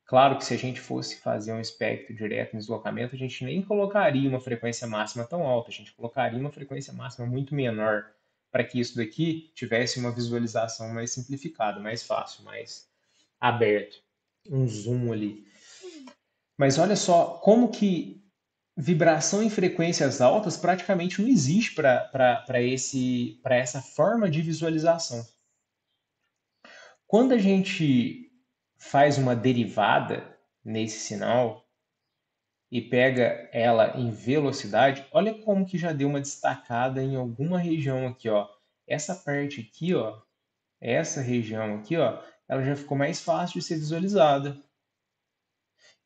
S1: Claro que se a gente fosse fazer um espectro direto no deslocamento, a gente nem colocaria uma frequência máxima tão alta, a gente colocaria uma frequência máxima muito menor, para que isso daqui tivesse uma visualização mais simplificada, mais fácil, mais aberto, um zoom ali. Mas olha só como que vibração em frequências altas praticamente não existe para essa forma de visualização. Quando a gente faz uma derivada nesse sinal e pega ela em velocidade, olha como que já deu uma destacada em alguma região aqui, ó. Essa parte aqui, ó, essa região aqui, ó, ela já ficou mais fácil de ser visualizada.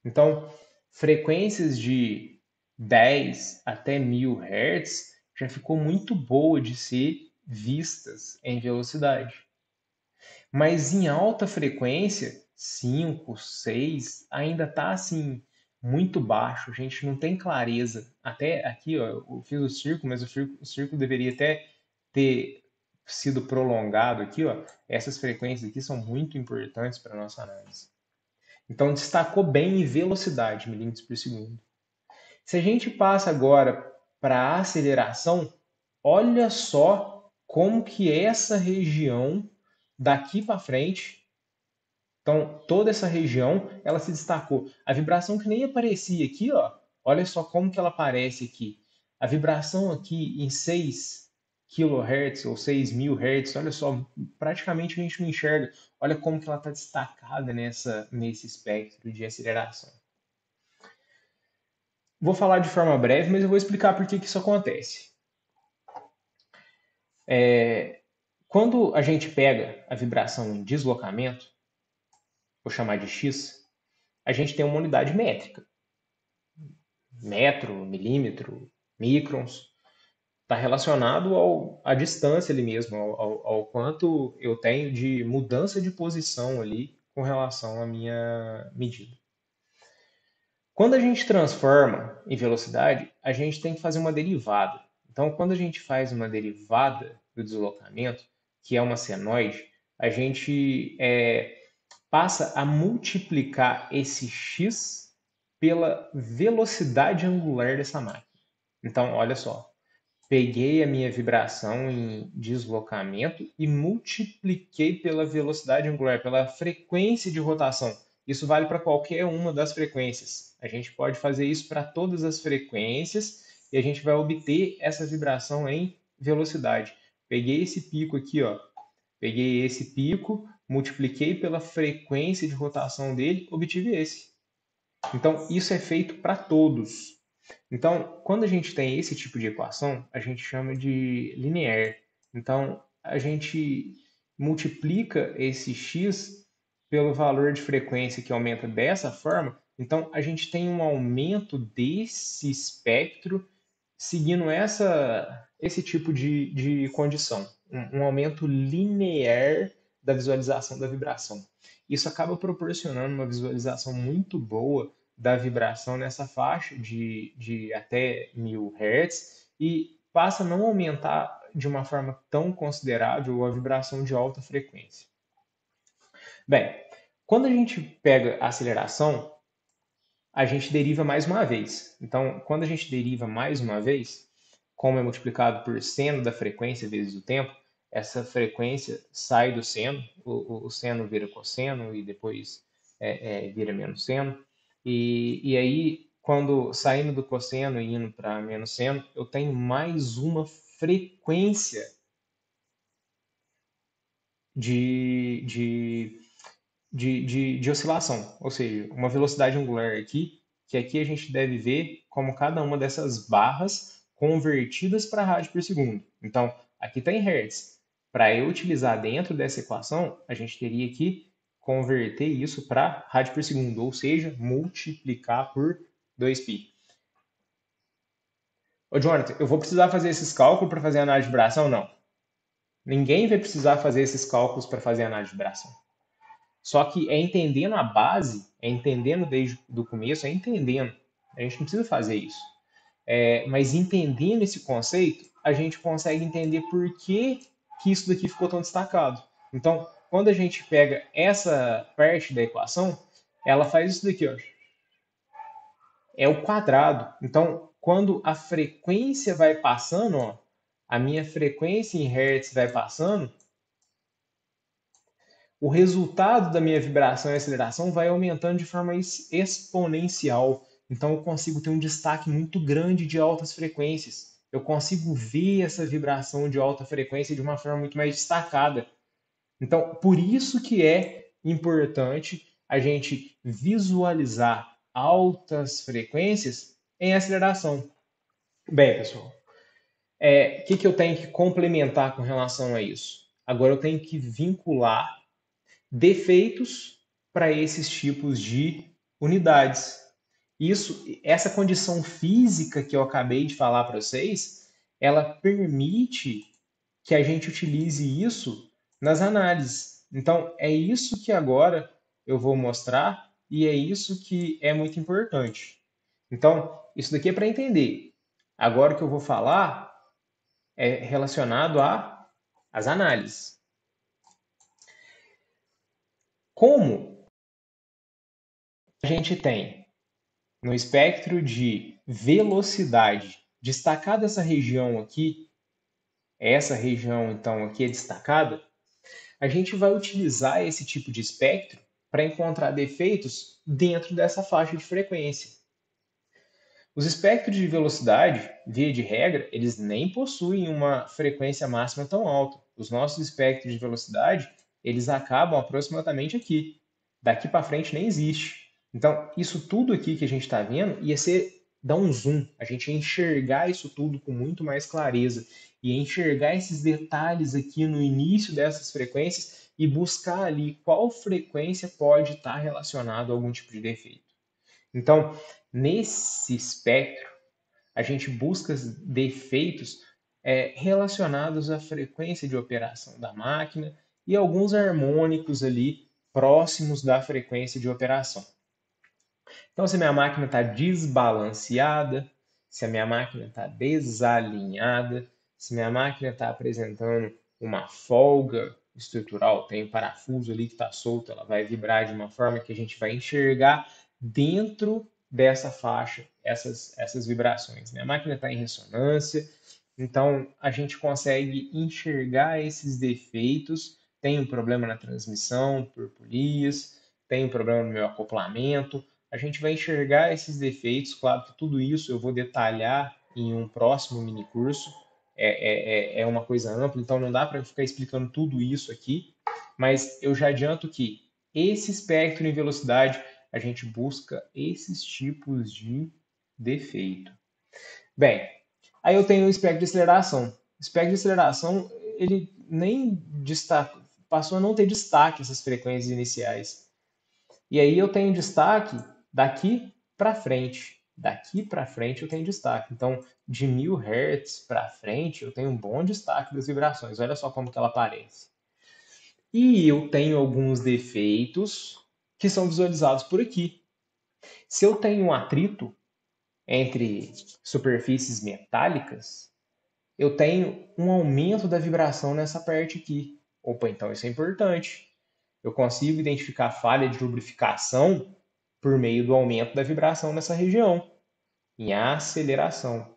S1: Então, frequências de 10 até 1000 Hz já ficou muito boa de ser vistas em velocidade. Mas em alta frequência, 5, 6, ainda está assim, muito baixo. A gente não tem clareza. Até aqui, ó, eu fiz o círculo, mas o círculo deveria até ter sido prolongado aqui, ó. Essas frequências aqui são muito importantes para a nossa análise. Então, destacou bem em velocidade, milímetros por segundo. Se a gente passa agora para a aceleração, olha só como que essa região daqui para frente, então toda essa região, ela se destacou. A vibração que nem aparecia aqui, ó, olha só como que ela aparece aqui. A vibração aqui em 6, kHz ou 6.000 Hz, olha só, praticamente a gente não enxerga. Olha como que ela está destacada nesse espectro de aceleração. Vou falar de forma breve, mas eu vou explicar por que isso acontece. Quando a gente pega a vibração em deslocamento, vou chamar de X, a gente tem uma unidade métrica. Metro, milímetro, microns. Está relacionado à distância ali mesmo, ao quanto eu tenho de mudança de posição ali com relação à minha medida. Quando a gente transforma em velocidade, a gente tem que fazer uma derivada. Então, quando a gente faz uma derivada do deslocamento, que é uma senoide, a gente passa a multiplicar esse x pela velocidade angular dessa máquina. Então, olha só, peguei a minha vibração em deslocamento e multipliquei pela velocidade angular, pela frequência de rotação. Isso vale para qualquer uma das frequências. A gente pode fazer isso para todas as frequências e a gente vai obter essa vibração em velocidade. Peguei esse pico aqui, ó. Peguei esse pico, multipliquei pela frequência de rotação dele, obtive esse. Então, isso é feito para todos. Então, quando a gente tem esse tipo de equação, a gente chama de linear. Então, a gente multiplica esse x pelo valor de frequência que aumenta dessa forma. Então, a gente tem um aumento desse espectro seguindo esse tipo de condição. Um aumento linear da visualização da vibração. Isso acaba proporcionando uma visualização muito boa da vibração nessa faixa de até 1000 Hz e passa a não aumentar de uma forma tão considerável a vibração de alta frequência. Bem, quando a gente pega a aceleração, a gente deriva mais uma vez. Então, quando a gente deriva mais uma vez, como é multiplicado por seno da frequência vezes o tempo, essa frequência sai do seno, o seno vira cosseno e depois vira menos seno. E aí, quando saindo do cosseno e indo para menos seno, eu tenho mais uma frequência de, de, de oscilação, ou seja, uma velocidade angular aqui, que aqui a gente deve ver como cada uma dessas barras convertidas para rádio por segundo. Então, aqui está em Hertz. Para eu utilizar dentro dessa equação, a gente teria que converter isso para rádio por segundo, ou seja, multiplicar por 2π. Ô, Jonathan, eu vou precisar fazer esses cálculos para fazer análise de vibração? Não. Ninguém vai precisar fazer esses cálculos para fazer análise de vibração. Só que é entendendo a base, é entendendo desde o começo, é entendendo. A gente não precisa fazer isso. Mas entendendo esse conceito, a gente consegue entender por que isso daqui ficou tão destacado. Então, quando a gente pega essa parte da equação, ela faz isso daqui, ó. É o quadrado. Então, quando a frequência vai passando, ó, a minha frequência em Hertz vai passando, o resultado da minha vibração e aceleração vai aumentando de forma exponencial. Então eu consigo ter um destaque muito grande de altas frequências. Eu consigo ver essa vibração de alta frequência de uma forma muito mais destacada. Então, por isso que é importante a gente visualizar altas frequências em aceleração. Bem, pessoal, o que eu tenho que complementar com relação a isso? Agora eu tenho que vincular defeitos para esses tipos de unidades. Essa condição física que eu acabei de falar para vocês, ela permite que a gente utilize isso nas análises. Então, é isso que agora eu vou mostrar e é isso que é muito importante. Então, isso daqui é para entender. Agora o que eu vou falar é relacionado às análises. Como a gente tem no espectro de velocidade destacada essa região aqui, essa região então aqui é destacada, a gente vai utilizar esse tipo de espectro para encontrar defeitos dentro dessa faixa de frequência. Os espectros de velocidade, via de regra, eles nem possuem uma frequência máxima tão alta. Os nossos espectros de velocidade, eles acabam aproximadamente aqui. Daqui para frente nem existe. Então, isso tudo aqui que a gente está vendo ia ser dar um zoom, a gente ia enxergar isso tudo com muito mais clareza e enxergar esses detalhes aqui no início dessas frequências e buscar ali qual frequência pode estar relacionado a algum tipo de defeito. Então, nesse espectro, a gente busca defeitos relacionados à frequência de operação da máquina e alguns harmônicos ali próximos da frequência de operação. Então, se a minha máquina está desbalanceada, se a minha máquina está desalinhada, se minha máquina está apresentando uma folga estrutural, tem um parafuso ali que está solto, ela vai vibrar de uma forma que a gente vai enxergar dentro dessa faixa essas vibrações. Minha máquina está em ressonância, então a gente consegue enxergar esses defeitos. Tem um problema na transmissão por polias, tem um problema no meu acoplamento. A gente vai enxergar esses defeitos. Claro que tudo isso eu vou detalhar em um próximo mini curso. É uma coisa ampla, então não dá para ficar explicando tudo isso aqui, mas eu já adianto que esse espectro em velocidade a gente busca esses tipos de defeito. Bem, aí eu tenho o espectro de aceleração. O espectro de aceleração, ele nem destaca, passou a não ter destaque essas frequências iniciais. E aí eu tenho destaque daqui para frente. Daqui para frente eu tenho destaque. Então, de 1000 Hz para frente, eu tenho um bom destaque das vibrações. Olha só como que ela aparece. E eu tenho alguns defeitos que são visualizados por aqui. Se eu tenho um atrito entre superfícies metálicas, eu tenho um aumento da vibração nessa parte aqui. Opa, então isso é importante. Eu consigo identificar falha de lubrificação por meio do aumento da vibração nessa região, em aceleração.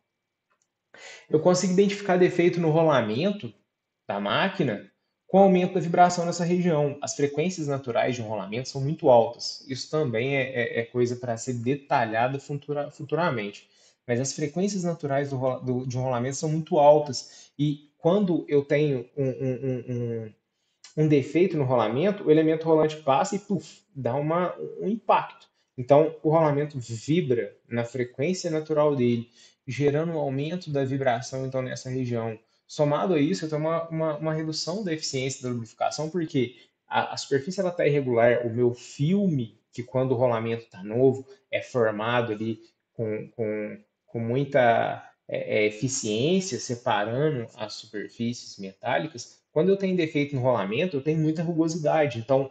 S1: Eu consigo identificar defeito no rolamento da máquina com aumento da vibração nessa região. As frequências naturais de um rolamento são muito altas. Isso também é coisa para ser detalhada futuramente. Mas as frequências naturais de um rolamento são muito altas. E quando eu tenho um defeito no rolamento, o elemento rolante passa e puff, dá um impacto. Então, o rolamento vibra na frequência natural dele, gerando um aumento da vibração então, nessa região. Somado a isso, eu tenho uma redução da eficiência da lubrificação, porque a superfície está irregular, o meu filme, que quando o rolamento está novo, é formado ali com muita eficiência, separando as superfícies metálicas. Quando eu tenho defeito no rolamento, eu tenho muita rugosidade. Então,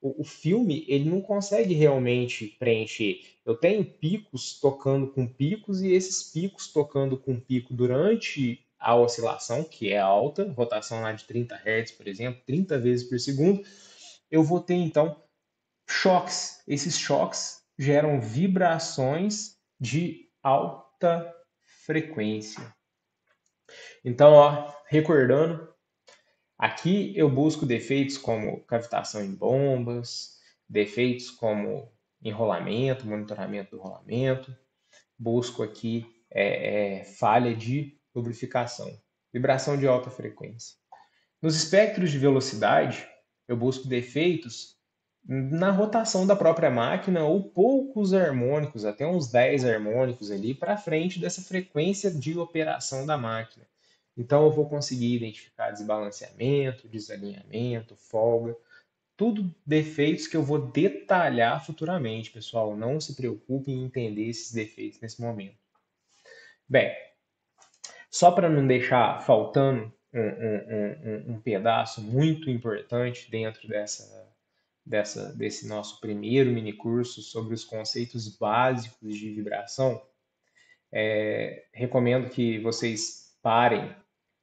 S1: o filme ele não consegue realmente preencher. Eu tenho picos tocando com picos e esses picos tocando com pico durante a oscilação, que é alta, rotação lá de 30 Hz, por exemplo, 30 vezes por segundo, eu vou ter então choques. Esses choques geram vibrações de alta frequência. Então, ó, recordando, aqui eu busco defeitos como cavitação em bombas, defeitos como enrolamento, monitoramento do rolamento, busco aqui falha de lubrificação, vibração de alta frequência. Nos espectros de velocidade, eu busco defeitos na rotação da própria máquina ou poucos harmônicos, até uns 10 harmônicos ali para frente dessa frequência de operação da máquina. Então eu vou conseguir identificar desbalanceamento, desalinhamento, folga, tudo defeitos que eu vou detalhar futuramente, pessoal. Não se preocupe em entender esses defeitos nesse momento. Bem, só para não deixar faltando um pedaço muito importante dentro desse nosso primeiro mini curso sobre os conceitos básicos de vibração, recomendo que vocês parem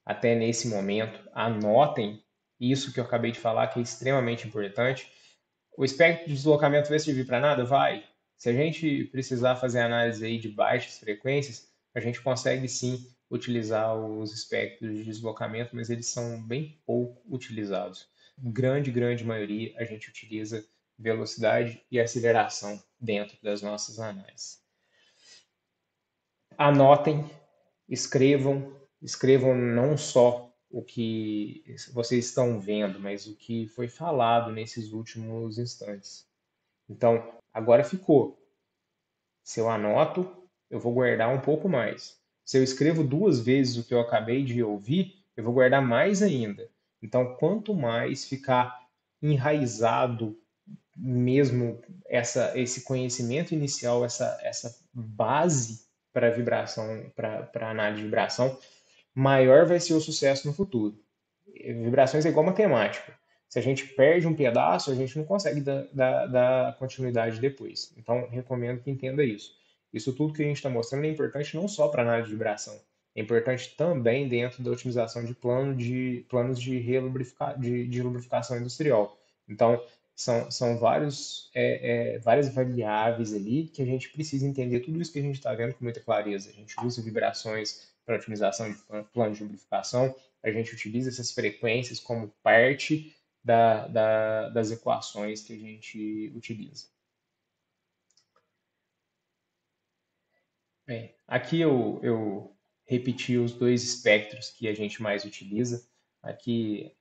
S1: até nesse momento, anotem isso que eu acabei de falar, que é extremamente importante. O espectro de deslocamento vai servir para nada? Vai. Se a gente precisar fazer análise aí de baixas frequências, a gente consegue sim utilizar os espectros de deslocamento, mas eles são bem pouco utilizados. Grande maioria a gente utiliza velocidade e aceleração dentro das nossas análises. Anotem, escrevam não só o que vocês estão vendo, mas o que foi falado nesses últimos instantes. Então, agora ficou. Se eu anoto, eu vou guardar um pouco mais. Se eu escrevo duas vezes o que eu acabei de ouvir, eu vou guardar mais ainda. Então, quanto mais ficar enraizado mesmo esse conhecimento inicial, essa base para vibração, para análise de vibração, maior vai ser o sucesso no futuro. Vibrações é igual matemática. Se a gente perde um pedaço, a gente não consegue dar continuidade depois. Então, recomendo que entenda isso. Isso tudo que a gente está mostrando é importante não só para análise de vibração, é importante também dentro da otimização de planos de lubrificação industrial. Então, são várias variáveis ali que a gente precisa entender tudo isso que a gente está vendo com muita clareza. A gente usa vibrações para otimização de plano de lubrificação, a gente utiliza essas frequências como parte das equações que a gente utiliza. Bem, aqui eu repeti os dois espectros que a gente mais utiliza. Aqui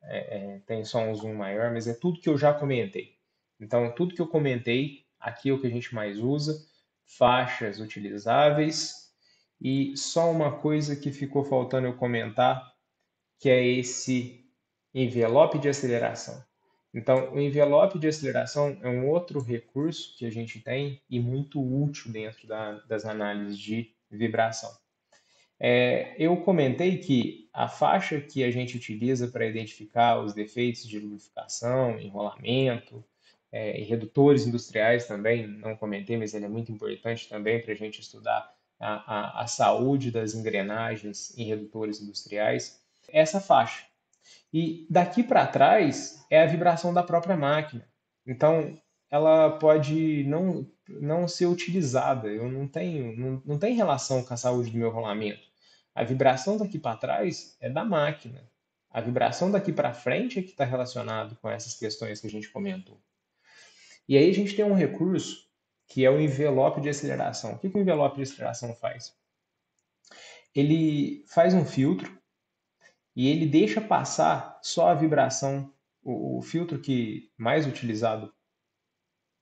S1: tem só um zoom maior, mas é tudo que eu já comentei. Então, tudo que eu comentei, aqui é o que a gente mais usa, faixas utilizáveis. E só uma coisa que ficou faltando eu comentar, que é esse envelope de aceleração. Então, o envelope de aceleração é um outro recurso que a gente tem e muito útil dentro das análises de vibração. Eu comentei que a faixa que a gente utiliza para identificar os defeitos de lubrificação, enrolamento, e redutores industriais também, não comentei, mas ele é muito importante também para a gente estudar a saúde das engrenagens em redutores industriais. Essa faixa. E daqui para trás é a vibração da própria máquina. Então, ela pode não ser utilizada. Eu não tem relação com a saúde do meu rolamento. A vibração daqui para trás é da máquina. A vibração daqui para frente é que está relacionado com essas questões que a gente comentou. E aí a gente tem um recurso que é o envelope de aceleração. O que o envelope de aceleração faz? Ele faz um filtro e ele deixa passar só a vibração. O filtro que mais utilizado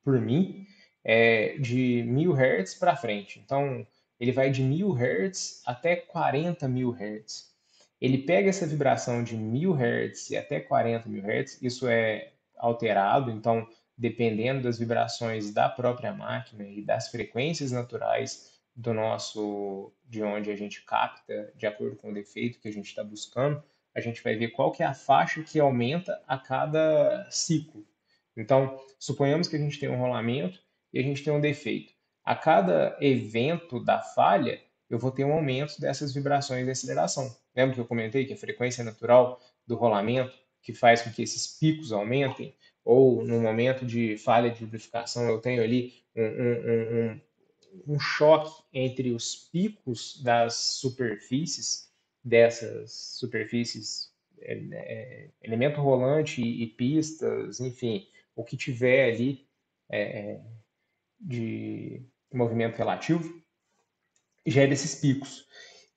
S1: por mim é de 1000 Hz para frente. Então, ele vai de 1000 Hz até 40.000 Hz. Ele pega essa vibração de 1000 Hz e até 40.000 Hz, isso é alterado, então, dependendo das vibrações da própria máquina e das frequências naturais de onde a gente capta, de acordo com o defeito que a gente está buscando, a gente vai ver qual que é a faixa que aumenta a cada ciclo. Então, suponhamos que a gente tem um rolamento e a gente tem um defeito. A cada evento da falha, eu vou ter um aumento dessas vibrações de aceleração. Lembra que eu comentei que a frequência natural do rolamento que faz com que esses picos aumentem? Ou no momento de falha de lubrificação, eu tenho ali um choque entre os picos das superfícies, dessas superfícies, elemento rolante e pistas, enfim, o que tiver ali de movimento relativo, gera esses picos.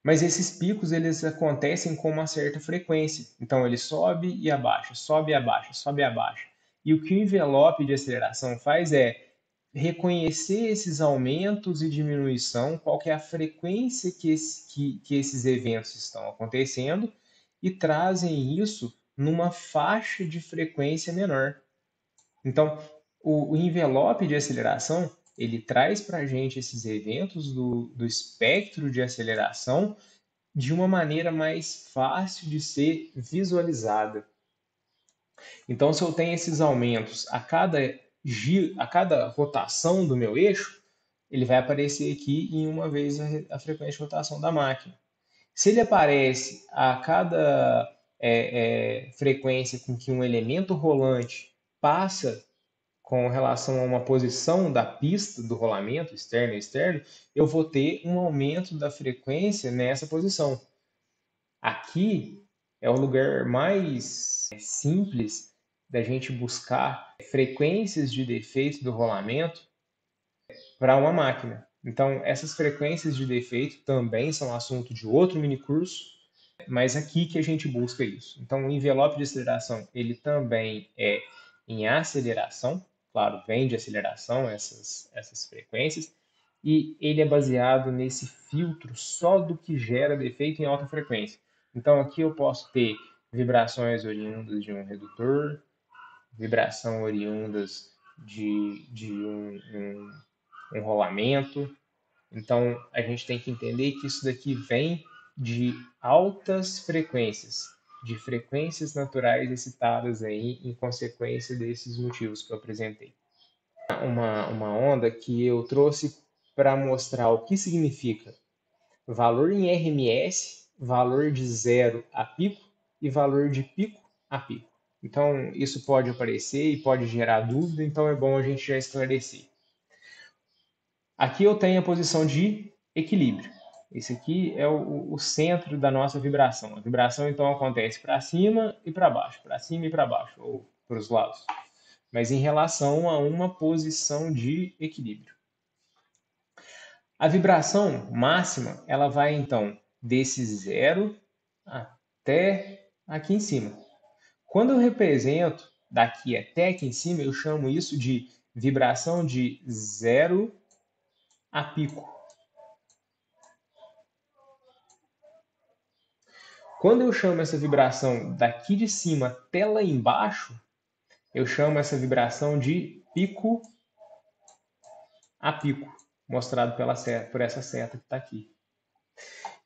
S1: Mas esses picos eles acontecem com uma certa frequência. Então ele sobe e abaixa, sobe e abaixa, sobe e abaixa. E o que o envelope de aceleração faz é reconhecer esses aumentos e diminuição, qual que é a frequência que esses eventos estão acontecendo e trazem isso numa faixa de frequência menor. Então, o envelope de aceleração, ele traz para a gente esses eventos do espectro de aceleração de uma maneira mais fácil de ser visualizada. Então, se eu tenho esses aumentos a cada rotação do meu eixo, ele vai aparecer aqui em uma vez a frequência de rotação da máquina. Se ele aparece a cada frequência com que um elemento rolante passa com relação a uma posição da pista do rolamento, externo e externo, eu vou ter um aumento da frequência nessa posição. Aqui é o lugar mais simples da gente buscar frequências de defeito do rolamento para uma máquina. Então, essas frequências de defeito também são assunto de outro minicurso, mas aqui que a gente busca isso. Então, o envelope de aceleração, ele também é em aceleração, claro, vem de aceleração essas frequências, e ele é baseado nesse filtro só do que gera defeito em alta frequência. Então, aqui eu posso ter vibrações oriundas de um redutor, vibração oriundas de um rolamento. Então, a gente tem que entender que isso daqui vem de altas frequências, de frequências naturais excitadas aí em consequência desses motivos que eu apresentei. Uma onda que eu trouxe para mostrar o que significa valor em RMS, valor de zero a pico e valor de pico a pico. Então, isso pode aparecer e pode gerar dúvida, então é bom a gente já esclarecer. Aqui eu tenho a posição de equilíbrio. Esse aqui é o centro da nossa vibração. A vibração então acontece para cima e para baixo, para cima e para baixo, ou para os lados, mas em relação a uma posição de equilíbrio. A vibração máxima, ela vai então desse zero até aqui em cima. Quando eu represento daqui até aqui em cima, eu chamo isso de vibração de zero a pico. Quando eu chamo essa vibração daqui de cima até lá embaixo, eu chamo essa vibração de pico a pico, mostrado por essa seta que está aqui.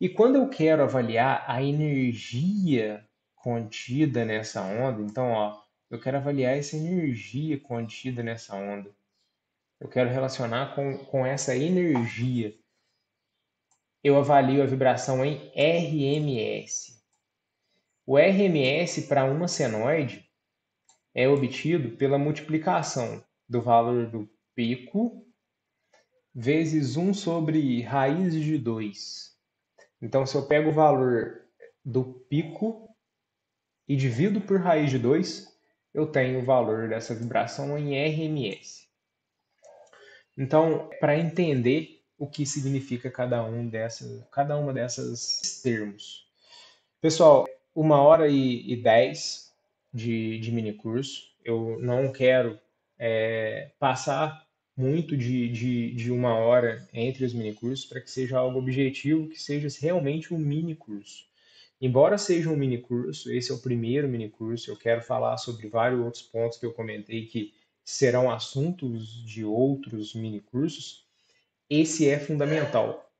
S1: E quando eu quero avaliar a energia contida nessa onda, então, ó, eu quero avaliar essa energia contida nessa onda. Eu quero relacionar com essa energia. Eu avalio a vibração em RMS. O RMS para uma senoide é obtido pela multiplicação do valor do pico vezes 1 sobre raiz de 2. Então, se eu pego o valor do pico e divido por raiz de 2, eu tenho o valor dessa vibração em RMS. Então, para entender o que significa cada uma dessas termos. Pessoal, 1h10 de minicurso. Eu não quero passar muito de 1 hora entre os minicursos para que seja algo objetivo, que seja realmente um minicurso. Embora seja um minicurso, esse é o primeiro minicurso, eu quero falar sobre vários outros pontos que eu comentei que serão assuntos de outros minicursos. Esse é fundamental.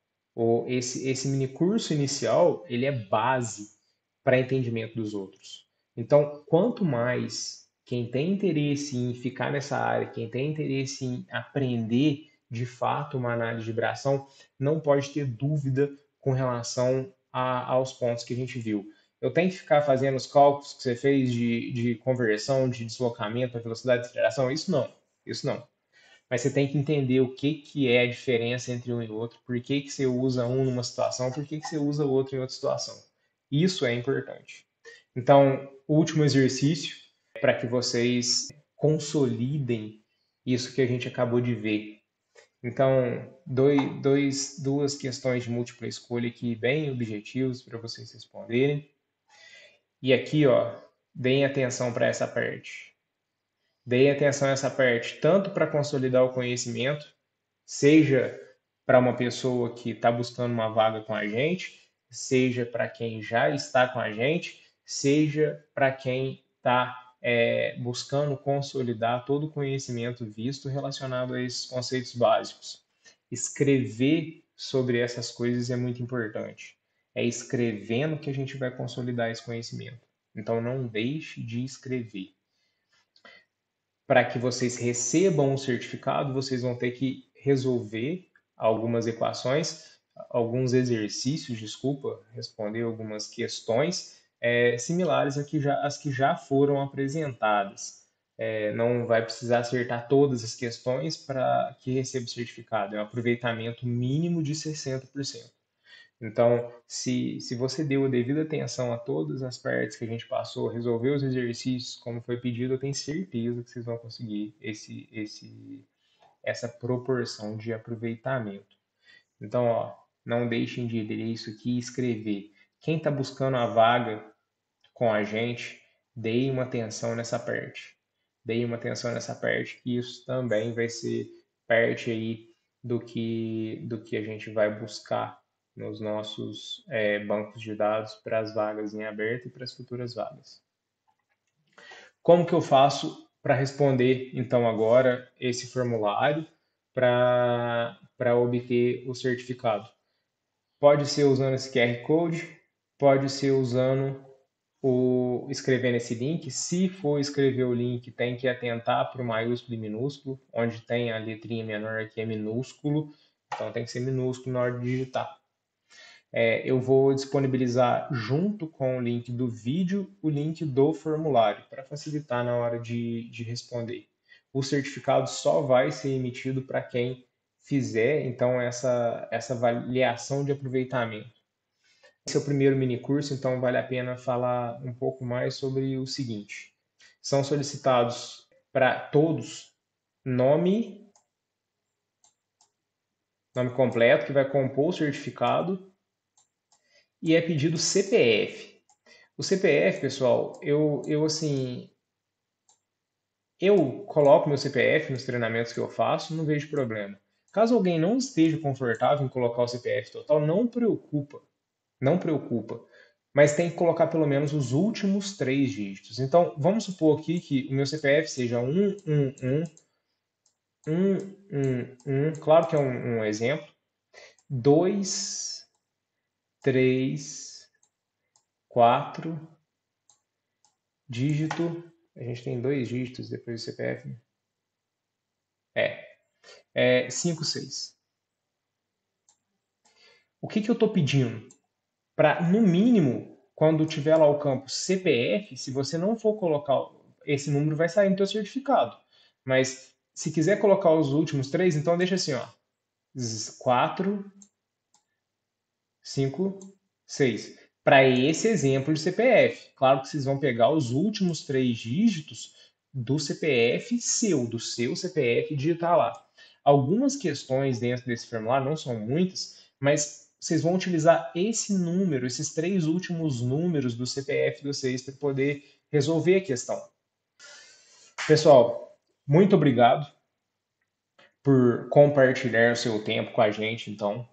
S1: Esse minicurso inicial, ele é base para entendimento dos outros. Então, quanto mais quem tem interesse em ficar nessa área, quem tem interesse em aprender de fato uma análise de vibração, não pode ter dúvida com relação aos pontos que a gente viu. Eu tenho que ficar fazendo os cálculos que você fez de conversão, de deslocamento para velocidade de aceleração? Isso não. Isso não. Mas você tem que entender o que, que é a diferença entre um e outro, por que, que você usa um numa situação, por que, que você usa o outro em outra situação. Isso é importante. Então, o último exercício é para que vocês consolidem isso que a gente acabou de ver. Então, duas questões de múltipla escolha aqui bem objetivos para vocês responderem. E aqui, ó, deem atenção para essa parte. Deem atenção a essa parte, tanto para consolidar o conhecimento, seja para uma pessoa que está buscando uma vaga com a gente, seja para quem já está com a gente, seja para quem está buscando consolidar todo o conhecimento visto relacionado a esses conceitos básicos. Escrever sobre essas coisas é muito importante. É escrevendo que a gente vai consolidar esse conhecimento. Então, não deixe de escrever. Para que vocês recebam o certificado, vocês vão ter que resolver algumas equações, alguns exercícios, desculpa, responder algumas questões similares às que já foram apresentadas. Não vai precisar acertar todas as questões para que receba o certificado. É um aproveitamento mínimo de 60%. Então, se você deu a devida atenção a todas as partes que a gente passou, resolveu os exercícios como foi pedido, eu tenho certeza que vocês vão conseguir essa proporção de aproveitamento. Então, ó, não deixem de ler isso aqui e escrever. Quem está buscando a vaga com a gente, deem uma atenção nessa parte. Deem uma atenção nessa parte, que isso também vai ser parte aí do que a gente vai buscar nos nossos bancos de dados para as vagas em aberto e para as futuras vagas. Como que eu faço para responder, então, agora esse formulário para obter o certificado? Pode ser usando esse QR Code, pode ser usando escrevendo esse link. Se for escrever o link, tem que atentar para o maiúsculo e minúsculo, onde tem a letrinha menor aqui é minúsculo, então tem que ser minúsculo na hora de digitar. Eu vou disponibilizar junto com o link do vídeo o link do formulário para facilitar na hora de responder. O certificado só vai ser emitido para quem fizer então essa avaliação de aproveitamento. Esse é o primeiro mini curso, então vale a pena falar um pouco mais sobre o seguinte: são solicitados para todos nome completo que vai compor o certificado e é pedido CPF. O CPF, pessoal, eu coloco meu CPF nos treinamentos que eu faço, não vejo problema. Caso alguém não esteja confortável em colocar o CPF total, não preocupa. Não preocupa. Mas tem que colocar pelo menos os últimos 3 dígitos. Então, vamos supor aqui que o meu CPF seja 111, claro que é um exemplo, 2, 3, 4, dígito. A gente tem 2 dígitos depois do CPF. É 5, 6. O que eu estou pedindo? Para, no mínimo, quando tiver lá o campo CPF, se você não for colocar esse número, vai sair no teu certificado. Mas se quiser colocar os últimos 3, então deixa assim, ó. 4, 5, 6. Para esse exemplo de CPF. Claro que vocês vão pegar os últimos 3 dígitos do CPF seu, do seu CPF, e digitar lá. Algumas questões dentro desse formulário, não são muitas, mas vocês vão utilizar esse número, esses 3 últimos números do CPF de vocês para poder resolver a questão. Pessoal, muito obrigado por compartilhar o seu tempo com a gente, então.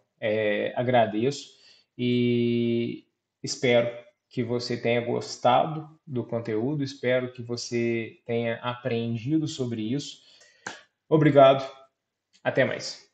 S1: Agradeço e espero que você tenha gostado do conteúdo, espero que você tenha aprendido sobre isso. Obrigado, até mais.